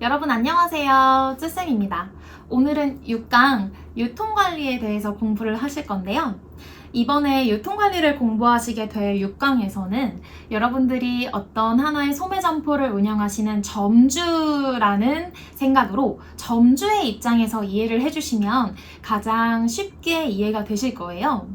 여러분 안녕하세요. 쯔쌤입니다. 오늘은 6강 유통관리에 대해서 공부를 하실 건데요. 이번에 유통관리를 공부하시게 될 6강에서는 여러분들이 어떤 하나의 소매점포를 운영하시는 점주라는 생각으로 점주의 입장에서 이해를 해주시면 가장 쉽게 이해가 되실 거예요.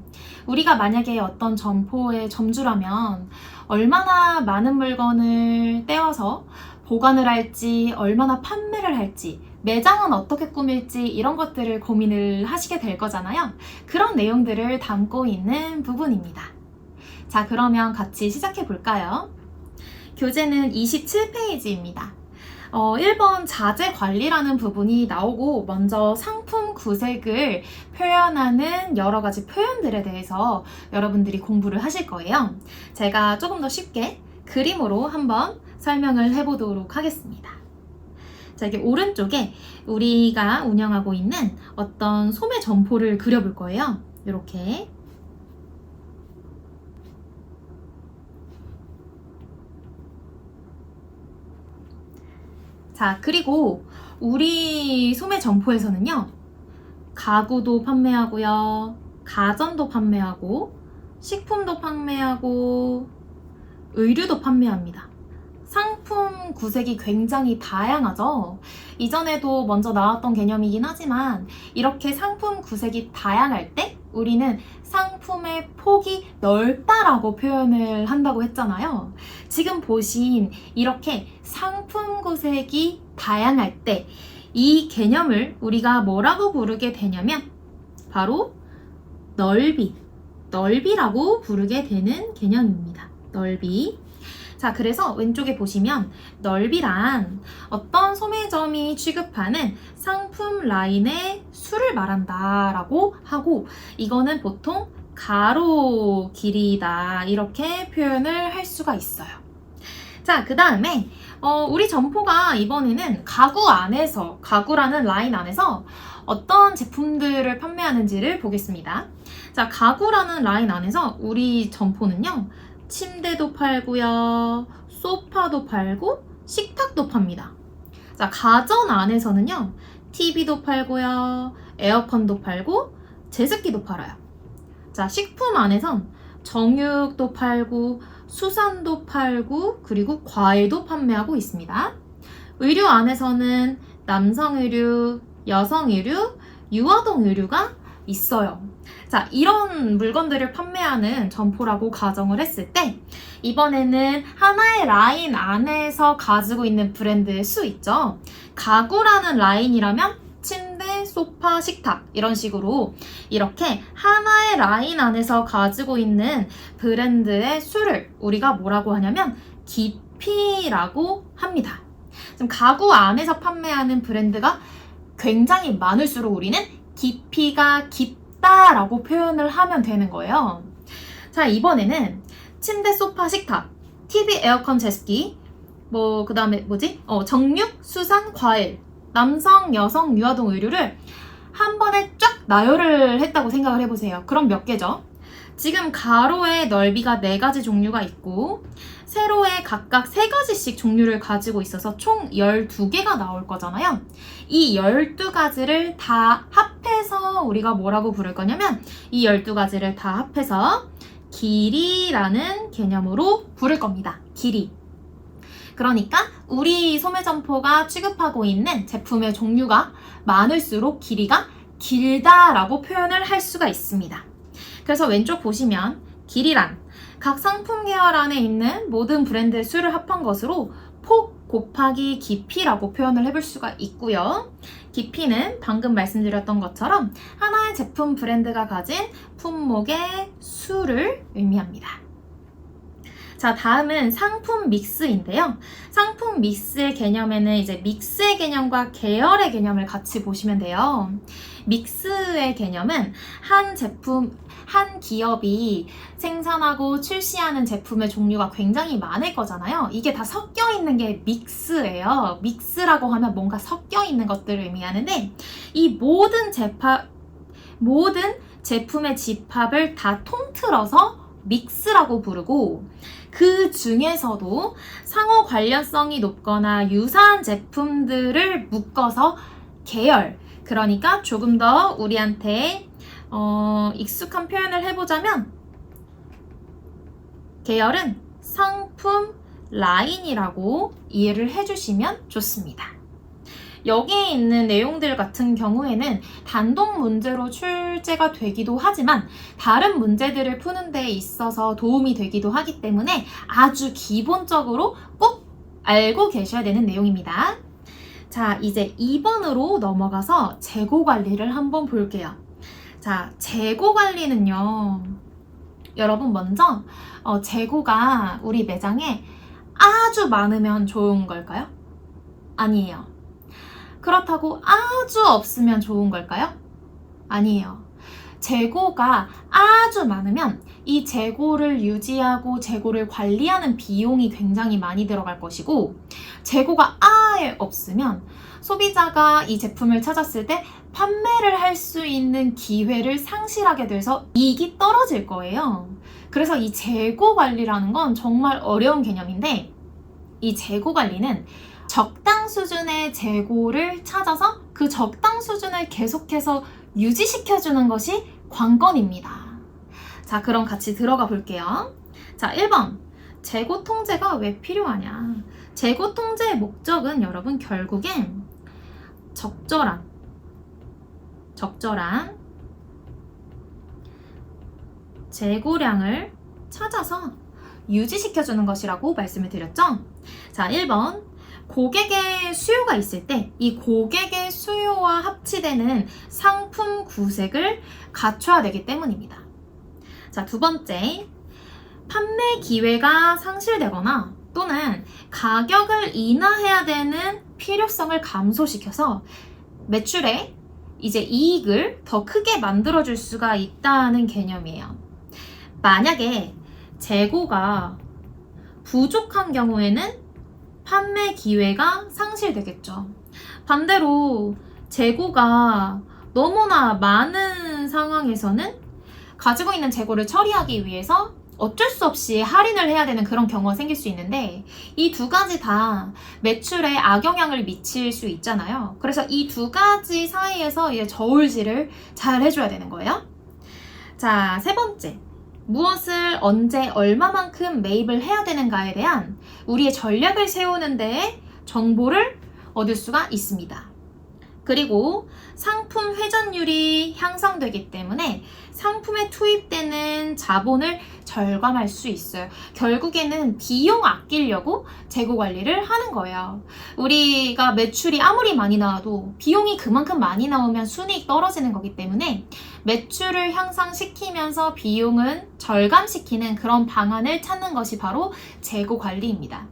우리가 만약에 어떤 점포의 점주라면 얼마나 많은 물건을 떼어서 보관을 할지, 얼마나 판매를 할지, 매장은 어떻게 꾸밀지 이런 것들을 고민을 하시게 될 거잖아요. 그런 내용들을 담고 있는 부분입니다. 자, 그러면 같이 시작해 볼까요? 교재는 27페이지입니다. 1번 자재 관리라는 부분이 나오고 먼저 상품 구색을 표현하는 여러 가지 표현들에 대해서 여러분들이 공부를 하실 거예요. 제가 조금 더 쉽게 그림으로 한번 설명을 해보도록 하겠습니다. 자, 이게 오른쪽에 우리가 운영하고 있는 어떤 소매 점포를 그려볼 거예요. 이렇게. 자, 그리고 우리 소매 점포에서는요, 가구도 판매하고요, 가전도 판매하고, 식품도 판매하고, 의류도 판매합니다. 상품 구색이 굉장히 다양하죠. 이전에도 먼저 나왔던 개념이긴 하지만 이렇게 상품 구색이 다양할 때 우리는 상품의 폭이 넓다라고 표현을 한다고 했잖아요. 지금 보신 이렇게 상품 구색이 다양할 때 이 개념을 우리가 뭐라고 부르게 되냐면 바로 넓이라고 부르게 되는 개념입니다. 넓이. 자, 그래서 왼쪽에 보시면 넓이란 어떤 소매점이 취급하는 상품 라인의 수를 말한다 라고 하고, 이거는 보통 가로 길이다 이렇게 표현을 할 수가 있어요. 자, 그 다음에 우리 점포가 이번에는 가구라는 라인 안에서 어떤 제품들을 판매하는지를 보겠습니다. 자, 가구라는 라인 안에서 우리 점포는요, 침대도 팔고요, 소파도 팔고, 식탁도 팝니다. 자, 가전 안에서는요, TV도 팔고요, 에어컨도 팔고, 제습기도 팔아요. 자, 식품 안에선 정육도 팔고, 수산도 팔고, 그리고 과일도 판매하고 있습니다. 의류 안에서는 남성 의류, 여성 의류, 유아동 의류가 있어요. 자, 이런 물건들을 판매하는 점포라고 가정을 했을 때 이번에는 하나의 라인 안에서 가지고 있는 브랜드의 수 있죠. 가구라는 라인이라면 침대, 소파, 식탁 이런 식으로 이렇게 하나의 라인 안에서 가지고 있는 브랜드의 수를 우리가 뭐라고 하냐면 깊이라고 합니다. 지금 가구 안에서 판매하는 브랜드가 굉장히 많을수록 우리는 깊이가 깊다라고 표현을 하면 되는 거예요. 자, 이번에는 침대, 소파, 식탁, TV, 에어컨, 제습기, 그 다음에 정육, 수산, 과일, 남성, 여성, 유아동 의류를 한 번에 쫙 나열을 했다고 생각을 해보세요. 그럼 몇 개죠? 지금 가로의 넓이가 4가지 종류가 있고 세로에 각각 3가지씩 종류를 가지고 있어서 총 12개가 나올 거잖아요. 이 12가지를 다 합해서 우리가 뭐라고 부를 거냐면 이 12가지를 다 합해서 길이라는 개념으로 부를 겁니다. 길이. 그러니까 우리 소매점포가 취급하고 있는 제품의 종류가 많을수록 길이가 길다라고 표현을 할 수가 있습니다. 그래서 왼쪽 보시면 길이란 각 상품 계열 안에 있는 모든 브랜드의 수를 합한 것으로 폭 곱하기 깊이라고 표현을 해볼 수가 있고요. 깊이는 방금 말씀드렸던 것처럼 하나의 제품 브랜드가 가진 품목의 수를 의미합니다. 자, 다음은 상품 믹스인데요. 상품 믹스의 개념에는 이제 믹스의 개념과 계열의 개념을 같이 보시면 돼요. 믹스의 개념은 한 기업이 생산하고 출시하는 제품의 종류가 굉장히 많을 거잖아요. 이게 다 섞여 있는 게 믹스예요. 믹스라고 하면 뭔가 섞여 있는 것들을 의미하는데 이 모든 제품의 집합을 다 통틀어서 믹스라고 부르고, 그 중에서도 상호 관련성이 높거나 유사한 제품들을 묶어서 계열, 그러니까 조금 더 우리한테 익숙한 표현을 해보자면 계열은 상품 라인이라고 이해를 해주시면 좋습니다. 여기에 있는 내용들 같은 경우에는 단독 문제로 출제가 되기도 하지만 다른 문제들을 푸는 데 있어서 도움이 되기도 하기 때문에 아주 기본적으로 꼭 알고 계셔야 되는 내용입니다. 자, 이제 2번으로 넘어가서 재고 관리를 한번 볼게요. 자, 재고 관리는요. 여러분 먼저 재고가 우리 매장에 아주 많으면 좋은 걸까요? 아니에요. 그렇다고 아주 없으면 좋은 걸까요? 아니에요. 재고가 아주 많으면 이 재고를 유지하고 재고를 관리하는 비용이 굉장히 많이 들어갈 것이고, 재고가 아예 없으면 소비자가 이 제품을 찾았을 때 판매를 할 수 있는 기회를 상실하게 돼서 이익이 떨어질 거예요. 그래서 이 재고 관리라는 건 정말 어려운 개념인데, 이 재고 관리는 적당 수준의 재고를 찾아서 그 적당 수준을 계속해서 유지시켜주는 것이 관건입니다. 자, 그럼 같이 들어가 볼게요. 자, 1번. 재고 통제가 왜 필요하냐? 재고 통제의 목적은 여러분 결국엔 적절한 재고량을 찾아서 유지시켜주는 것이라고 말씀을 드렸죠? 자, 1번. 고객의 수요가 있을 때 이 고객의 수요와 합치되는 상품 구색을 갖춰야 되기 때문입니다. 자, 두 번째. 판매 기회가 상실되거나 또는 가격을 인하해야 되는 필요성을 감소시켜서 매출에 이제 이익을 더 크게 만들어줄 수가 있다는 개념이에요. 만약에 재고가 부족한 경우에는 판매 기회가 상실되겠죠. 반대로 재고가 너무나 많은 상황에서는 가지고 있는 재고를 처리하기 위해서 어쩔 수 없이 할인을 해야 되는 그런 경우가 생길 수 있는데, 이 두 가지 다 매출에 악영향을 미칠 수 있잖아요. 그래서 이 두 가지 사이에서 이제 저울질을 잘 해줘야 되는 거예요. 자, 세 번째. 무엇을 언제 얼마만큼 매입을 해야 되는가에 대한 우리의 전략을 세우는 데에 정보를 얻을 수가 있습니다. 그리고 상품 회전율이 향상되기 때문에 상품에 투입되는 자본을 절감할 수 있어요. 결국에는 비용 아끼려고 재고 관리를 하는 거예요. 우리가 매출이 아무리 많이 나와도 비용이 그만큼 많이 나오면 순이익 떨어지는 거기 때문에 매출을 향상시키면서 비용은 절감시키는 그런 방안을 찾는 것이 바로 재고 관리입니다.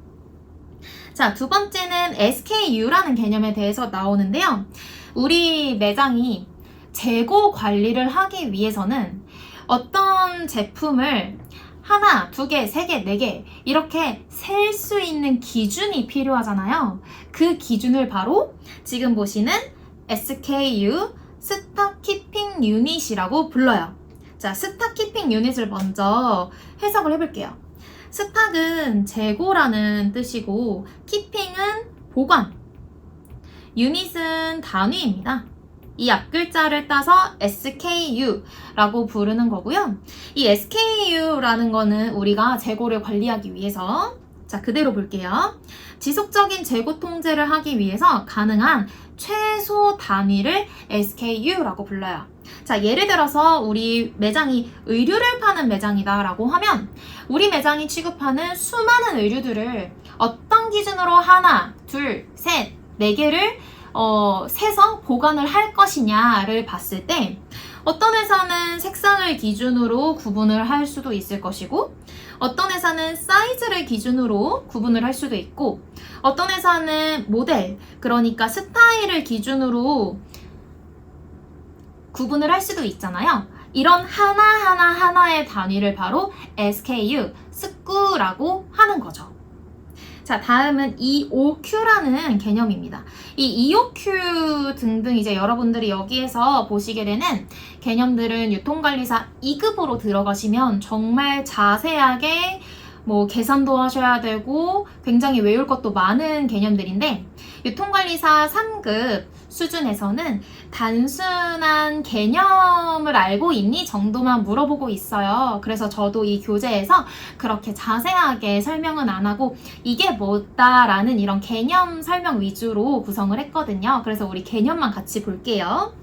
자, 두 번째는 SKU라는 개념에 대해서 나오는데요. 우리 매장이 재고 관리를 하기 위해서는 어떤 제품을 하나, 두 개, 세 개, 네 개 이렇게 셀 수 있는 기준이 필요하잖아요. 그 기준을 바로 지금 보시는 SKU, 스탁 키핑 유닛이라고 불러요. 자, 스탁 키핑 유닛을 먼저 해석을 해볼게요. 스탁은 재고라는 뜻이고 키핑은 보관, 유닛은 단위입니다. 이 앞글자를 따서 SKU라고 부르는 거고요. 이 SKU라는 거는 우리가 재고를 관리하기 위해서, 자, 그대로 볼게요. 지속적인 재고 통제를 하기 위해서 가능한 최소 단위를 SKU라고 불러요. 자, 예를 들어서 우리 매장이 의류를 파는 매장이다 라고 하면 우리 매장이 취급하는 수많은 의류들을 어떤 기준으로 하나, 둘, 셋, 네 개를 세서 보관을 할 것이냐를 봤을 때 어떤 회사는 색상을 기준으로 구분을 할 수도 있을 것이고, 어떤 회사는 사이즈를 기준으로 구분을 할 수도 있고, 어떤 회사는 모델, 그러니까 스타일을 기준으로 구분을 할 수도 있잖아요. 이런 하나의 단위를 바로 SKU, 스쿠라고 하는 거죠. 자, 다음은 EOQ라는 개념입니다. 이 EOQ 등등 이제 여러분들이 여기에서 보시게 되는 개념들은 유통관리사 2급으로 들어가시면 정말 자세하게 뭐 계산도 하셔야 되고 굉장히 외울 것도 많은 개념들인데 유통관리사 3급 수준에서는 단순한 개념을 알고 있니 정도만 물어보고 있어요. 그래서 저도 이 교재에서 그렇게 자세하게 설명은 안 하고 이게 뭐다라는 이런 개념 설명 위주로 구성을 했거든요. 그래서 우리 개념만 같이 볼게요.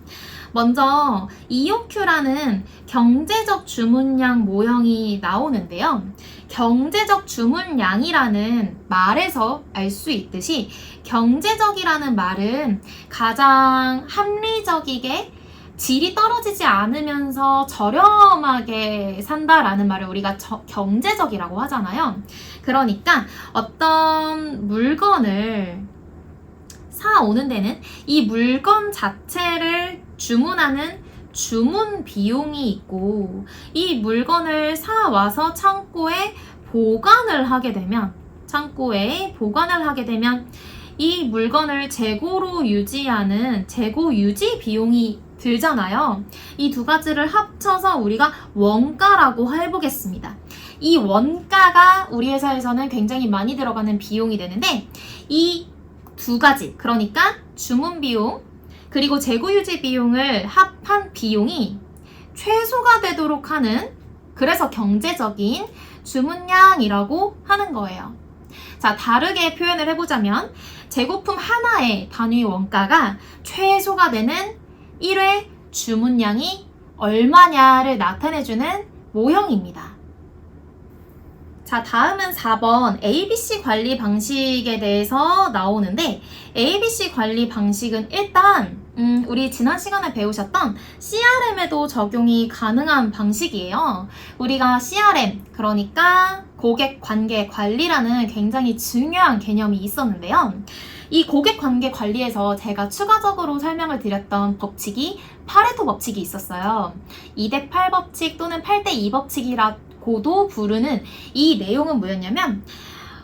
먼저 EOQ라는 경제적 주문량 모형이 나오는데요. 경제적 주문량이라는 말에서 알 수 있듯이 경제적이라는 말은 가장 합리적이게 질이 떨어지지 않으면서 저렴하게 산다라는 말을 우리가 경제적이라고 하잖아요. 그러니까 어떤 물건을 사오는 데는 이 물건 자체를 주문하는 주문 비용이 있고 이 물건을 사와서 창고에 보관을 하게 되면 이 물건을 재고로 유지하는 재고 유지 비용이 들잖아요. 이 두 가지를 합쳐서 우리가 원가라고 해보겠습니다. 이 원가가 우리 회사에서는 굉장히 많이 들어가는 비용이 되는데 이 두 가지, 그러니까 주문 비용 그리고 재고 유지 비용을 합한 비용이 최소가 되도록 하는, 그래서 경제적인 주문량이라고 하는 거예요. 자, 다르게 표현을 해보자면 재고품 하나의 단위 원가가 최소가 되는 1회 주문량이 얼마냐를 나타내주는 모형입니다. 자, 다음은 4번 ABC 관리 방식에 대해서 나오는데 ABC 관리 방식은 일단 우리 지난 시간에 배우셨던 CRM에도 적용이 가능한 방식이에요. 우리가 CRM, 그러니까 고객 관계 관리라는 굉장히 중요한 개념이 있었는데요. 이 고객 관계 관리에서 제가 추가적으로 설명을 드렸던 법칙이 파레토 법칙이 있었어요. 2대8 법칙 또는 8대2 법칙이라고도 부르는 이 내용은 뭐였냐면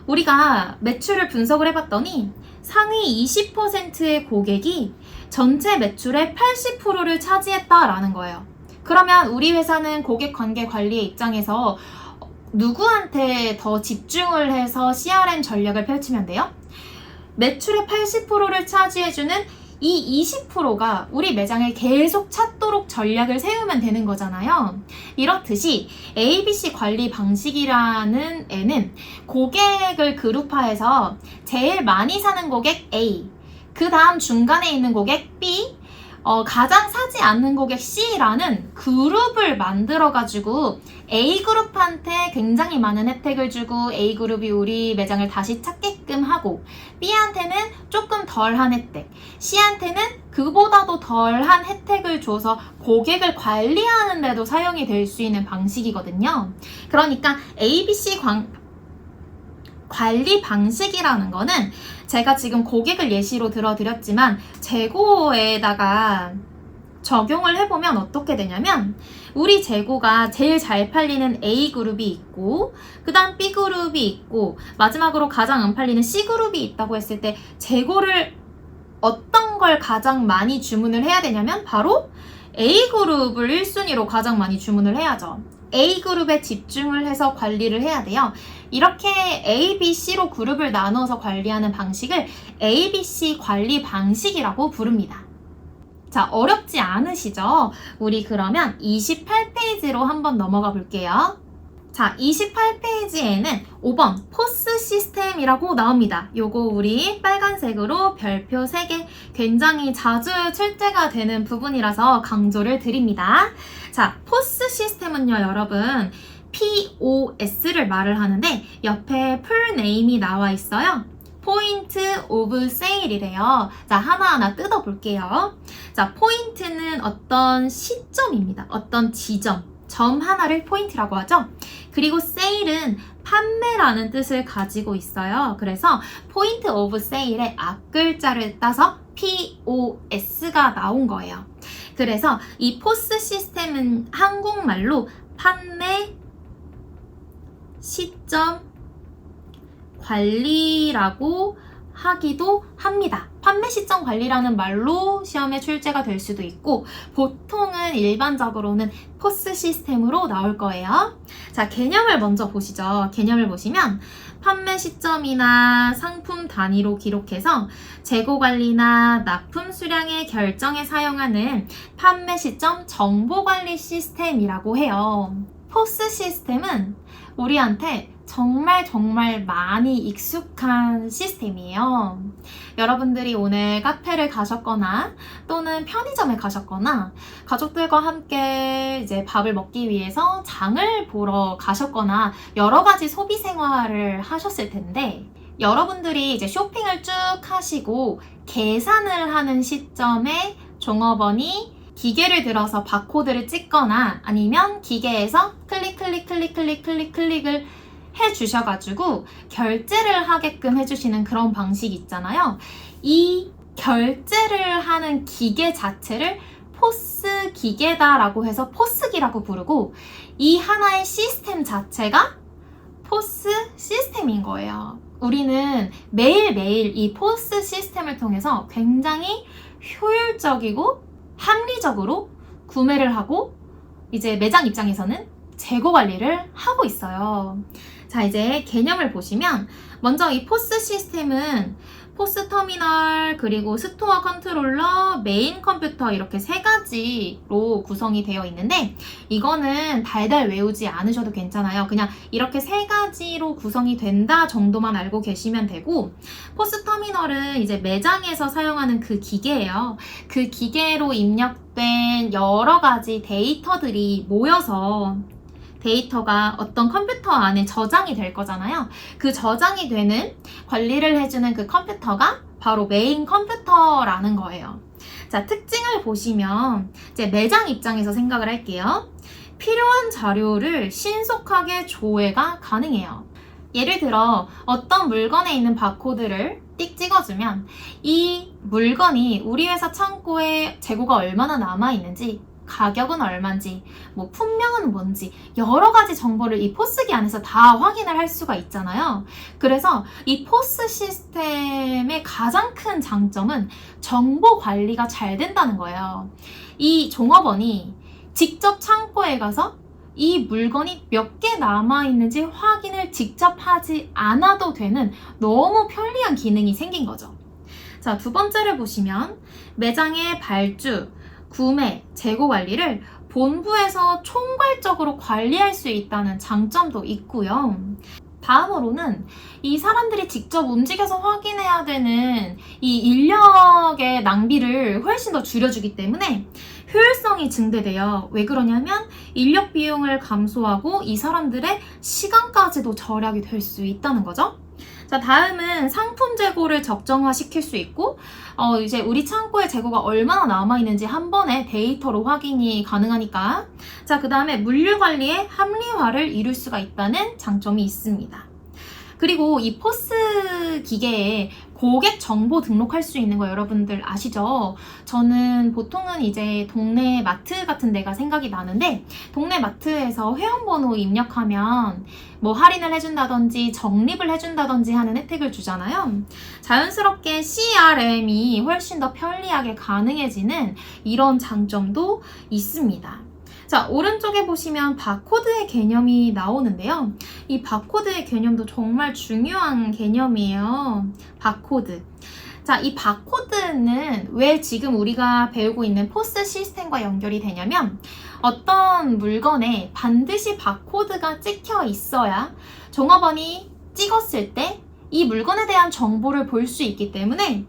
우리가 매출을 분석을 해봤더니 상위 20%의 고객이 전체 매출의 80%를 차지했다라는 거예요. 그러면 우리 회사는 고객 관계 관리의 입장에서 누구한테 더 집중을 해서 CRM 전략을 펼치면 돼요? 매출의 80%를 차지해주는 이 20%가 우리 매장을 계속 찾도록 전략을 세우면 되는 거잖아요. 이렇듯이 ABC 관리 방식이라는 애는 고객을 그룹화해서 제일 많이 사는 고객 A, 그 다음 중간에 있는 고객 B, 가장 사지 않는 고객 C라는 그룹을 만들어가지고 A그룹한테 굉장히 많은 혜택을 주고 A그룹이 우리 매장을 다시 찾게끔 하고 B한테는 조금 덜한 혜택, C한테는 그보다도 덜한 혜택을 줘서 고객을 관리하는 데도 사용이 될 수 있는 방식이거든요. 그러니까 ABC 관리 방식이라는 거는 제가 지금 고객을 예시로 들어드렸지만 재고에다가 적용을 해보면 어떻게 되냐면 우리 재고가 제일 잘 팔리는 A그룹이 있고 그 다음 B그룹이 있고 마지막으로 가장 안 팔리는 C그룹이 있다고 했을 때 재고를 어떤 걸 가장 많이 주문을 해야 되냐면 바로 A그룹을 1순위로 가장 많이 주문을 해야죠. A그룹에 집중을 해서 관리를 해야 돼요. 이렇게 A, B, C로 그룹을 나눠서 관리하는 방식을 ABC 관리 방식이라고 부릅니다. 자, 어렵지 않으시죠? 우리 그러면 28페이지로 한번 넘어가 볼게요. 자, 28페이지에는 5번 포스 시스템이라고 나옵니다. 요거 우리 빨간색으로 별표 3개 굉장히 자주 출제가 되는 부분이라서 강조를 드립니다. 자, 포스 시스템은요, 여러분 POS를 말을 하는데 옆에 풀네임이 나와 있어요. 포인트 오브 세일이래요. 자, 하나하나 뜯어볼게요. 자, 포인트는 어떤 시점입니다. 어떤 지점, 점 하나를 포인트라고 하죠. 그리고 세일은 판매라는 뜻을 가지고 있어요. 그래서 포인트 오브 세일의 앞글자를 따서 POS가 나온 거예요. 그래서 이 포스 시스템은 한국말로 판매 시점 관리라고 하기도 합니다. 판매 시점 관리라는 말로 시험에 출제가 될 수도 있고 보통은 일반적으로는 포스 시스템으로 나올 거예요. 자, 개념을 먼저 보시죠. 개념을 보시면 판매 시점이나 상품 단위로 기록해서 재고 관리나 납품 수량의 결정에 사용하는 판매 시점 정보 관리 시스템이라고 해요. 포스 시스템은 우리한테 정말 많이 익숙한 시스템이에요. 여러분들이 오늘 카페를 가셨거나 또는 편의점에 가셨거나 가족들과 함께 이제 밥을 먹기 위해서 장을 보러 가셨거나 여러 가지 소비 생활을 하셨을 텐데 여러분들이 이제 쇼핑을 쭉 하시고 계산을 하는 시점에 종업원이 기계를 들어서 바코드를 찍거나 아니면 기계에서 클릭을 해주셔가지고 결제를 하게끔 해주시는 그런 방식이 있잖아요. 이 결제를 하는 기계 자체를 포스 기계다라고 해서 포스기라고 부르고 이 하나의 시스템 자체가 포스 시스템인 거예요. 우리는 매일매일 이 포스 시스템을 통해서 굉장히 효율적이고 합리적으로 구매를 하고 이제 매장 입장에서는 재고 관리를 하고 있어요. 자, 이제 개념을 보시면 먼저 이 포스 시스템은 포스 터미널, 그리고 스토어 컨트롤러, 메인 컴퓨터 이렇게 세 가지로 구성이 되어 있는데 이거는 달달 외우지 않으셔도 괜찮아요. 그냥 이렇게 세 가지로 구성이 된다 정도만 알고 계시면 되고 포스 터미널은 이제 매장에서 사용하는 그 기계예요. 그 기계로 입력된 여러 가지 데이터들이 모여서 데이터가 어떤 컴퓨터 안에 저장이 될 거잖아요. 그 저장이 되는 관리를 해주는 그 컴퓨터가 바로 메인 컴퓨터라는 거예요. 자, 특징을 보시면 이제 매장 입장에서 생각을 할게요. 필요한 자료를 신속하게 조회가 가능해요. 예를 들어 어떤 물건에 있는 바코드를 띡 찍어주면 이 물건이 우리 회사 창고에 재고가 얼마나 남아있는지 가격은 얼마인지, 뭐 품명은 뭔지 여러 가지 정보를 이 포스기 안에서 다 확인을 할 수가 있잖아요. 그래서 이 포스 시스템의 가장 큰 장점은 정보 관리가 잘 된다는 거예요. 이 종업원이 직접 창고에 가서 이 물건이 몇 개 남아있는지 확인을 직접 하지 않아도 되는 너무 편리한 기능이 생긴 거죠. 자, 두 번째를 보시면 매장의 발주, 구매, 재고 관리를 본부에서 총괄적으로 관리할 수 있다는 장점도 있고요. 다음으로는 이 사람들이 직접 움직여서 확인해야 되는 이 인력의 낭비를 훨씬 더 줄여주기 때문에 효율성이 증대돼요. 왜 그러냐면 인력 비용을 감소하고 이 사람들의 시간까지도 절약이 될 수 있다는 거죠. 자, 다음은 상품 재고를 적정화 시킬 수 있고 이제 우리 창고에 재고가 얼마나 남아있는지 한 번에 데이터로 확인이 가능하니까. 자, 그 다음에 물류 관리의 합리화를 이룰 수가 있다는 장점이 있습니다. 그리고 이 포스 기계에 고객 정보 등록할 수 있는 거 여러분들 아시죠? 저는 보통은 이제 동네 마트 같은 데가 생각이 나는데 동네 마트에서 회원번호 입력하면 뭐 할인을 해준다든지 적립을 해준다든지 하는 혜택을 주잖아요. 자연스럽게 CRM이 훨씬 더 편리하게 가능해지는 이런 장점도 있습니다. 자, 오른쪽에 보시면 바코드의 개념이 나오는데요. 이 바코드의 개념도 정말 중요한 개념이에요. 바코드. 자, 이 바코드는 왜 지금 우리가 배우고 있는 포스 시스템과 연결이 되냐면 어떤 물건에 반드시 바코드가 찍혀 있어야 종업원이 찍었을 때 이 물건에 대한 정보를 볼 수 있기 때문에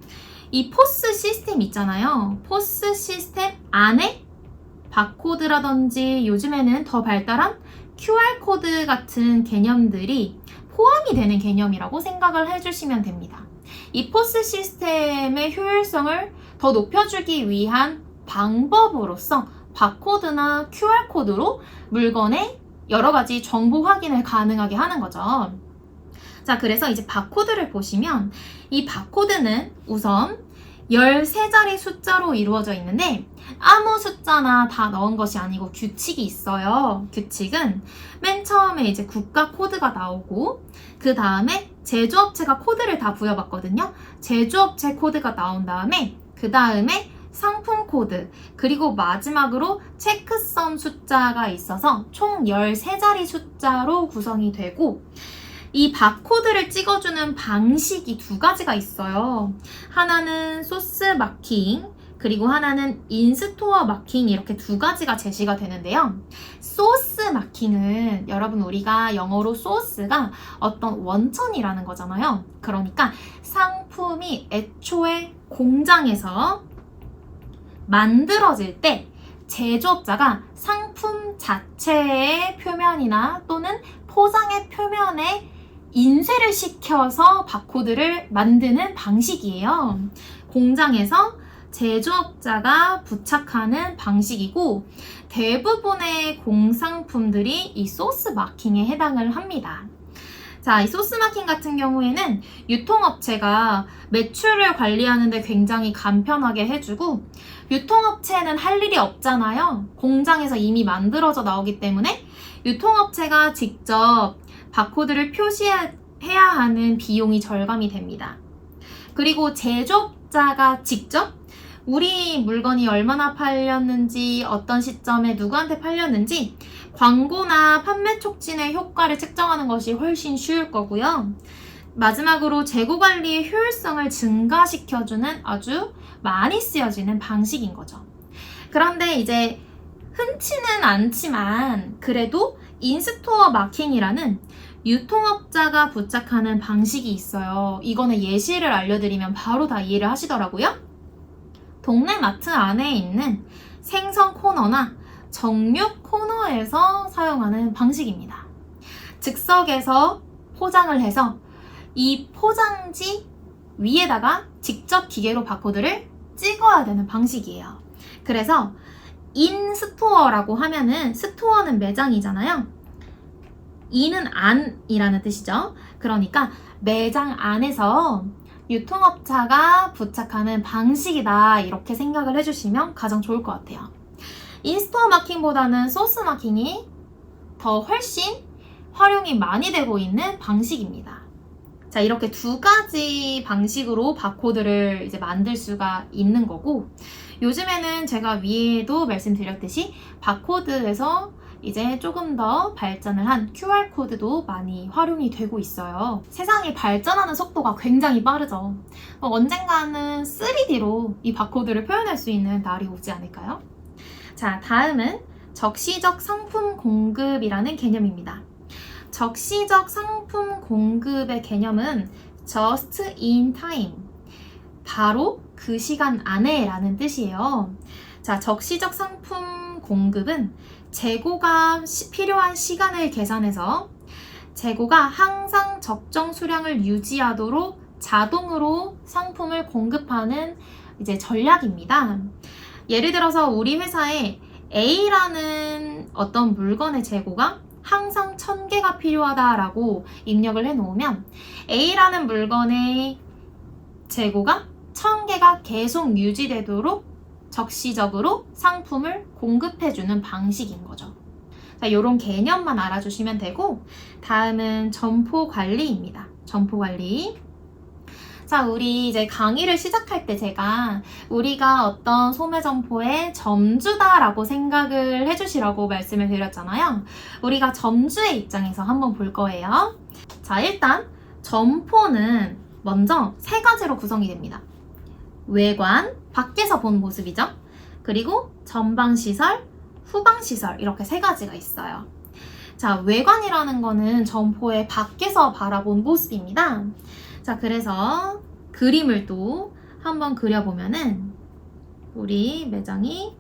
이 포스 시스템 있잖아요. 포스 시스템 안에 바코드라든지 요즘에는 더 발달한 QR코드 같은 개념들이 포함이 되는 개념이라고 생각을 해주시면 됩니다. 이 포스 시스템의 효율성을 더 높여주기 위한 방법으로서 바코드나 QR코드로 물건의 여러 가지 정보 확인을 가능하게 하는 거죠. 자, 그래서 이제 바코드를 보시면 이 바코드는 우선 13자리 숫자로 이루어져 있는데 아무 숫자나 다 넣은 것이 아니고 규칙이 있어요. 규칙은 맨 처음에 이제 국가 코드가 나오고 그 다음에 제조업체가 코드를 다 부여받거든요. 제조업체 코드가 나온 다음에 그 다음에 상품 코드, 그리고 마지막으로 체크섬 숫자가 있어서 총 13자리 숫자로 구성이 되고, 이 바코드를 찍어주는 방식이 두 가지가 있어요. 하나는 소스 마킹, 그리고 하나는 인스토어 마킹, 이렇게 두 가지가 제시가 되는데요. 소스 마킹은 여러분, 우리가 영어로 소스가 어떤 원천이라는 거잖아요. 그러니까 상품이 애초에 공장에서 만들어질 때 제조업자가 상품 자체의 표면이나 또는 포장의 표면에 인쇄를 시켜서 바코드를 만드는 방식이에요. 공장에서 제조업자가 부착하는 방식이고, 대부분의 공산품들이 이 소스 마킹에 해당을 합니다. 자, 이 소스 마킹 같은 경우에는 유통업체가 매출을 관리하는데 굉장히 간편하게 해주고, 유통업체는 할 일이 없잖아요. 공장에서 이미 만들어져 나오기 때문에 유통업체가 직접 바코드를 표시해야 하는 비용이 절감이 됩니다. 그리고 제조업자가 직접 우리 물건이 얼마나 팔렸는지, 어떤 시점에 누구한테 팔렸는지 광고나 판매 촉진의 효과를 측정하는 것이 훨씬 쉬울 거고요. 마지막으로 재고 관리의 효율성을 증가시켜주는 아주 많이 쓰여지는 방식인 거죠. 그런데 이제 흔치는 않지만 그래도 인스토어 마킹이라는 유통업자가 부착하는 방식이 있어요. 이거는 예시를 알려드리면 바로 다 이해를 하시더라고요. 동네 마트 안에 있는 생선 코너나 정육 코너에서 사용하는 방식입니다. 즉석에서 포장을 해서 이 포장지 위에다가 직접 기계로 바코드를 찍어야 되는 방식이에요. 그래서 인스토어라고 하면은, 스토어는 매장이잖아요. 인은 안이라는 뜻이죠. 그러니까 매장 안에서 유통업자가 부착하는 방식이다, 이렇게 생각을 해주시면 가장 좋을 것 같아요. 인스토어 마킹보다는 소스 마킹이 더 훨씬 활용이 많이 되고 있는 방식입니다. 자, 이렇게 두 가지 방식으로 바코드를 이제 만들 수가 있는 거고, 요즘에는 제가 위에도 말씀드렸듯이 바코드에서 이제 조금 더 발전을 한 QR코드도 많이 활용이 되고 있어요. 세상이 발전하는 속도가 굉장히 빠르죠. 언젠가는 3D로 이 바코드를 표현할 수 있는 날이 오지 않을까요? 자, 다음은 적시적 상품 공급이라는 개념입니다. 적시적 상품 공급의 개념은 just in time, 바로 그 시간 안에 라는 뜻이에요. 자, 적시적 상품 공급은 재고가 필요한 시간을 계산해서 재고가 항상 적정 수량을 유지하도록 자동으로 상품을 공급하는 이제 전략입니다. 예를 들어서 우리 회사에 A라는 어떤 물건의 재고가 항상 1000개가 필요하다라고 입력을 해놓으면 A라는 물건의 재고가 1000개가 계속 유지되도록 적시적으로 상품을 공급해주는 방식인 거죠. 자, 이런 개념만 알아주시면 되고, 다음은 점포 관리입니다. 점포 관리. 자, 우리 이제 강의를 시작할 때 제가 우리가 어떤 소매 점포의 점주다라고 생각을 해주시라고 말씀을 드렸잖아요. 우리가 점주의 입장에서 한번 볼 거예요. 자, 일단 점포는 먼저 세 가지로 구성이 됩니다. 외관, 밖에서 본 모습이죠. 그리고 전방시설, 후방시설, 이렇게 세 가지가 있어요. 자, 외관이라는 거는 점포의 밖에서 바라본 모습입니다. 자, 그래서 그림을 또 한번 그려보면은 우리 매장이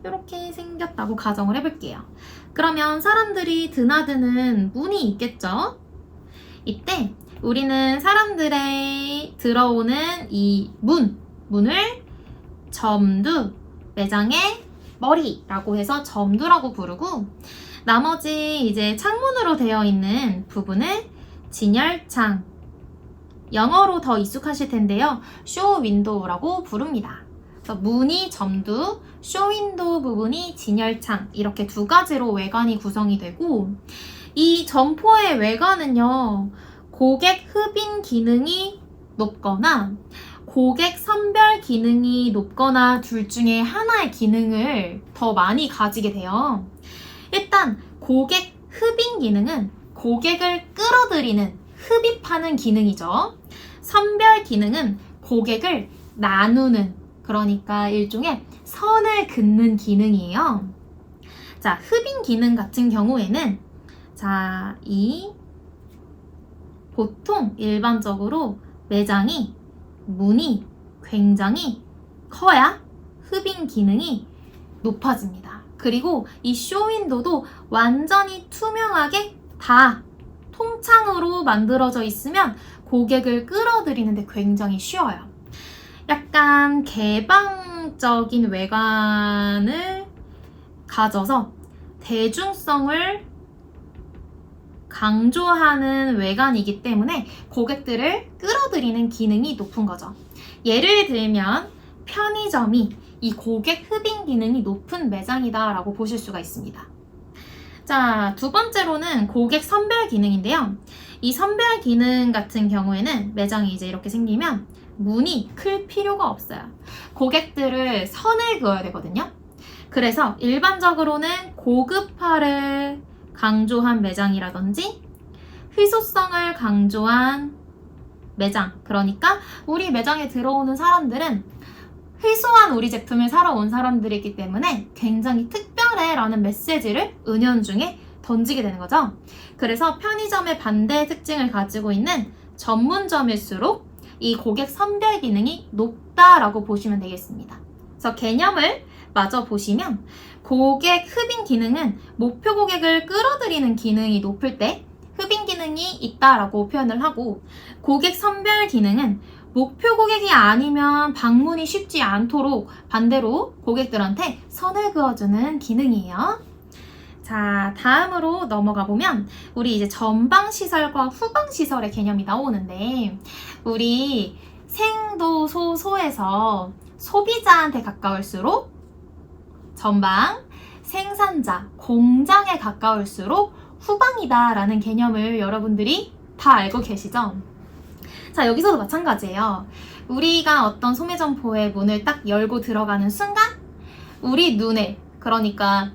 이렇게 생겼다고 가정을 해볼게요. 그러면 사람들이 드나드는 문이 있겠죠? 이때 우리는 사람들의 들어오는 이 문을 점두, 매장의 머리라고 해서 점두라고 부르고, 나머지 이제 창문으로 되어 있는 부분을 진열창, 영어로 더 익숙하실 텐데요, 쇼 윈도우라고 부릅니다. 그래서 문이 점두, 쇼 윈도우 부분이 진열창, 이렇게 두 가지로 외관이 구성이 되고, 이 점포의 외관은요, 고객 흡인 기능이 높거나 고객 선별 기능이 높거나 둘 중에 하나의 기능을 더 많이 가지게 돼요. 일단 고객 흡인 기능은 고객을 끌어들이는, 흡입하는 기능이죠. 선별 기능은 고객을 나누는, 그러니까 일종의 선을 긋는 기능이에요. 자, 흡인 기능 같은 경우에는 자, 보통 일반적으로 매장이 문이 굉장히 커야 흡인 기능이 높아집니다. 그리고 이 쇼윈도도 완전히 투명하게 다 통창으로 만들어져 있으면 고객을 끌어들이는데 굉장히 쉬워요. 약간 개방적인 외관을 가져서 대중성을 강조하는 외관이기 때문에 고객들을 끌어들이는 기능이 높은 거죠. 예를 들면 편의점이 이 고객 흡인 기능이 높은 매장이다 라고 보실 수가 있습니다. 자, 두 번째로는 고객 선별 기능인데요. 이 선별 기능 같은 경우에는 매장이 이제 이렇게 생기면 문이 클 필요가 없어요. 고객들을 선을 그어야 되거든요. 그래서 일반적으로는 고급화를 강조한 매장이라든지 희소성을 강조한 매장, 그러니까 우리 매장에 들어오는 사람들은 희소한 우리 제품을 사러 온 사람들이기 때문에 굉장히 특별해 라는 메시지를 은연중에 던지게 되는 거죠. 그래서 편의점의 반대의 특징을 가지고 있는 전문점일수록 이 고객 선별 기능이 높다라고 보시면 되겠습니다. 그래서 개념을 마저 보시면 고객 흡인 기능은 목표 고객을 끌어들이는 기능이 높을 때 흡인 기능이 있다라고 표현을 하고, 고객 선별 기능은 목표 고객이 아니면 방문이 쉽지 않도록 반대로 고객들한테 선을 그어주는 기능이에요. 자, 다음으로 넘어가 보면 우리 이제 전방시설과 후방시설의 개념이 나오는데, 우리 생도소소에서 소비자한테 가까울수록 전방, 생산자, 공장에 가까울수록 후방이다 라는 개념을 여러분들이 다 알고 계시죠? 자, 여기서도 마찬가지예요. 우리가 어떤 소매점포의 문을 딱 열고 들어가는 순간 우리 눈에, 그러니까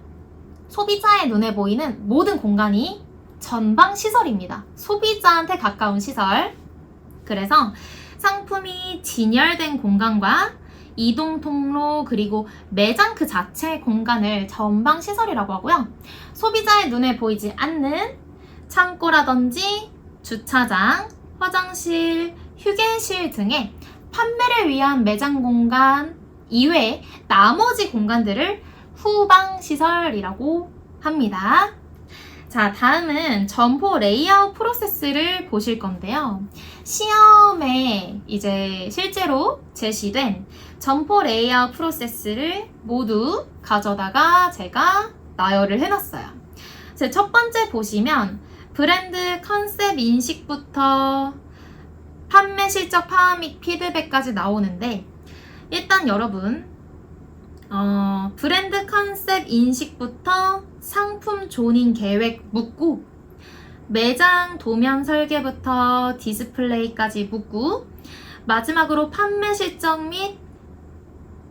소비자의 눈에 보이는 모든 공간이 전방 시설입니다. 소비자한테 가까운 시설. 그래서 상품이 진열된 공간과 이동 통로, 그리고 매장 그 자체의 공간을 전방 시설이라고 하고요. 소비자의 눈에 보이지 않는 창고라든지 주차장, 화장실, 휴게실 등의 판매를 위한 매장 공간 이외의 나머지 공간들을 후방 시설이라고 합니다. 자, 다음은 점포 레이아웃 프로세스를 보실 건데요. 시험에 이제 실제로 제시된 점포 레이아웃 프로세스를 모두 가져다가 제가 나열을 해놨어요. 제 첫 번째 보시면 브랜드 컨셉 인식부터 판매 실적 파악 및 피드백까지 나오는데, 일단 여러분 브랜드 컨셉 인식부터 상품 조닝 계획 묻고, 매장 도면 설계부터 디스플레이까지 묻고, 마지막으로 판매 실적 및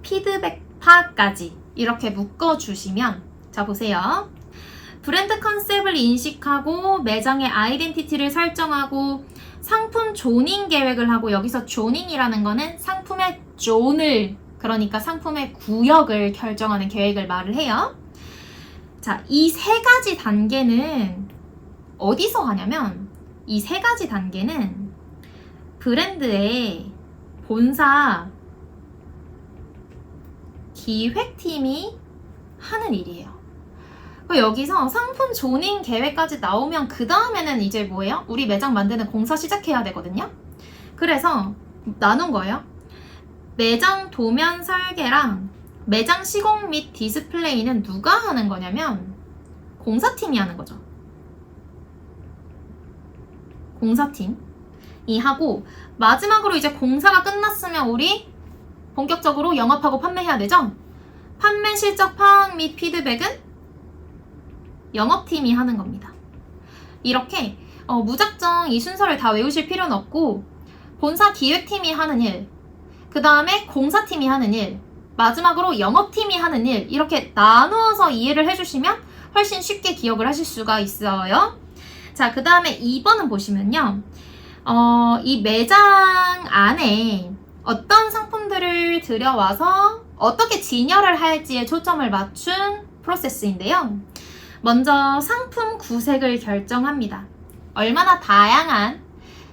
피드백 파악까지 이렇게 묶어주시면, 자 보세요. 브랜드 컨셉을 인식하고 매장의 아이덴티티를 설정하고 상품 조닝 계획을 하고, 여기서 조닝이라는 거는 상품의 존을, 그러니까 상품의 구역을 결정하는 계획을 말을 해요. 자, 이 세 가지 단계는 어디서 하냐면, 이 세 가지 단계는 브랜드의 본사 기획팀이 하는 일이에요. 여기서 상품 조닝 계획까지 나오면 그 다음에는 이제 뭐예요? 우리 매장 만드는 공사 시작해야 되거든요. 그래서 나눈 거예요. 매장 도면 설계랑 매장 시공 및 디스플레이는 누가 하는 거냐면 공사팀이 하는 거죠. 공사팀이 하고, 마지막으로 이제 공사가 끝났으면 우리 본격적으로 영업하고 판매해야 되죠. 판매 실적 파악 및 피드백은 영업팀이 하는 겁니다. 이렇게 무작정 이 순서를 다 외우실 필요는 없고 본사 기획팀이 하는 일, 그 다음에 공사팀이 하는 일, 마지막으로 영업팀이 하는 일 이렇게 나누어서 이해를 해주시면 훨씬 쉽게 기억을 하실 수가 있어요. 자, 그 다음에 2번은 보시면요. 이 매장 안에 어떤 상품들을 들여와서 어떻게 진열을 할지에 초점을 맞춘 프로세스인데요. 먼저 상품 구색을 결정합니다. 얼마나 다양한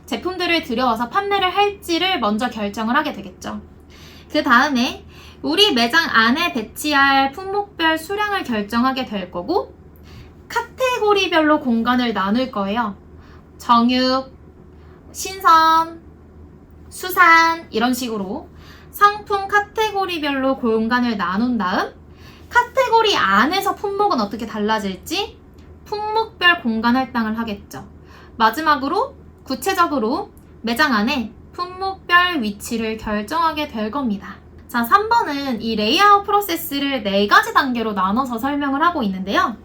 제품들을 들여와서 판매를 할지를 먼저 결정을 하게 되겠죠. 그 다음에 우리 매장 안에 배치할 품목별 수량을 결정하게 될 거고 카테고리별로 공간을 나눌 거예요. 정육, 신선, 수산 이런 식으로 상품 카테고리별로 공간을 나눈 다음 카테고리 안에서 품목은 어떻게 달라질지 품목별 공간 할당을 하겠죠. 마지막으로 구체적으로 매장 안에 품목별 위치를 결정하게 될 겁니다. 자, 3번은 이 레이아웃 프로세스를 4가지 단계로 나눠서 설명을 하고 있는데요.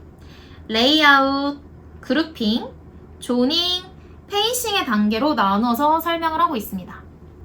레이아웃, 그룹핑, 조닝, 페이싱의 단계로 나눠서 설명을 하고 있습니다.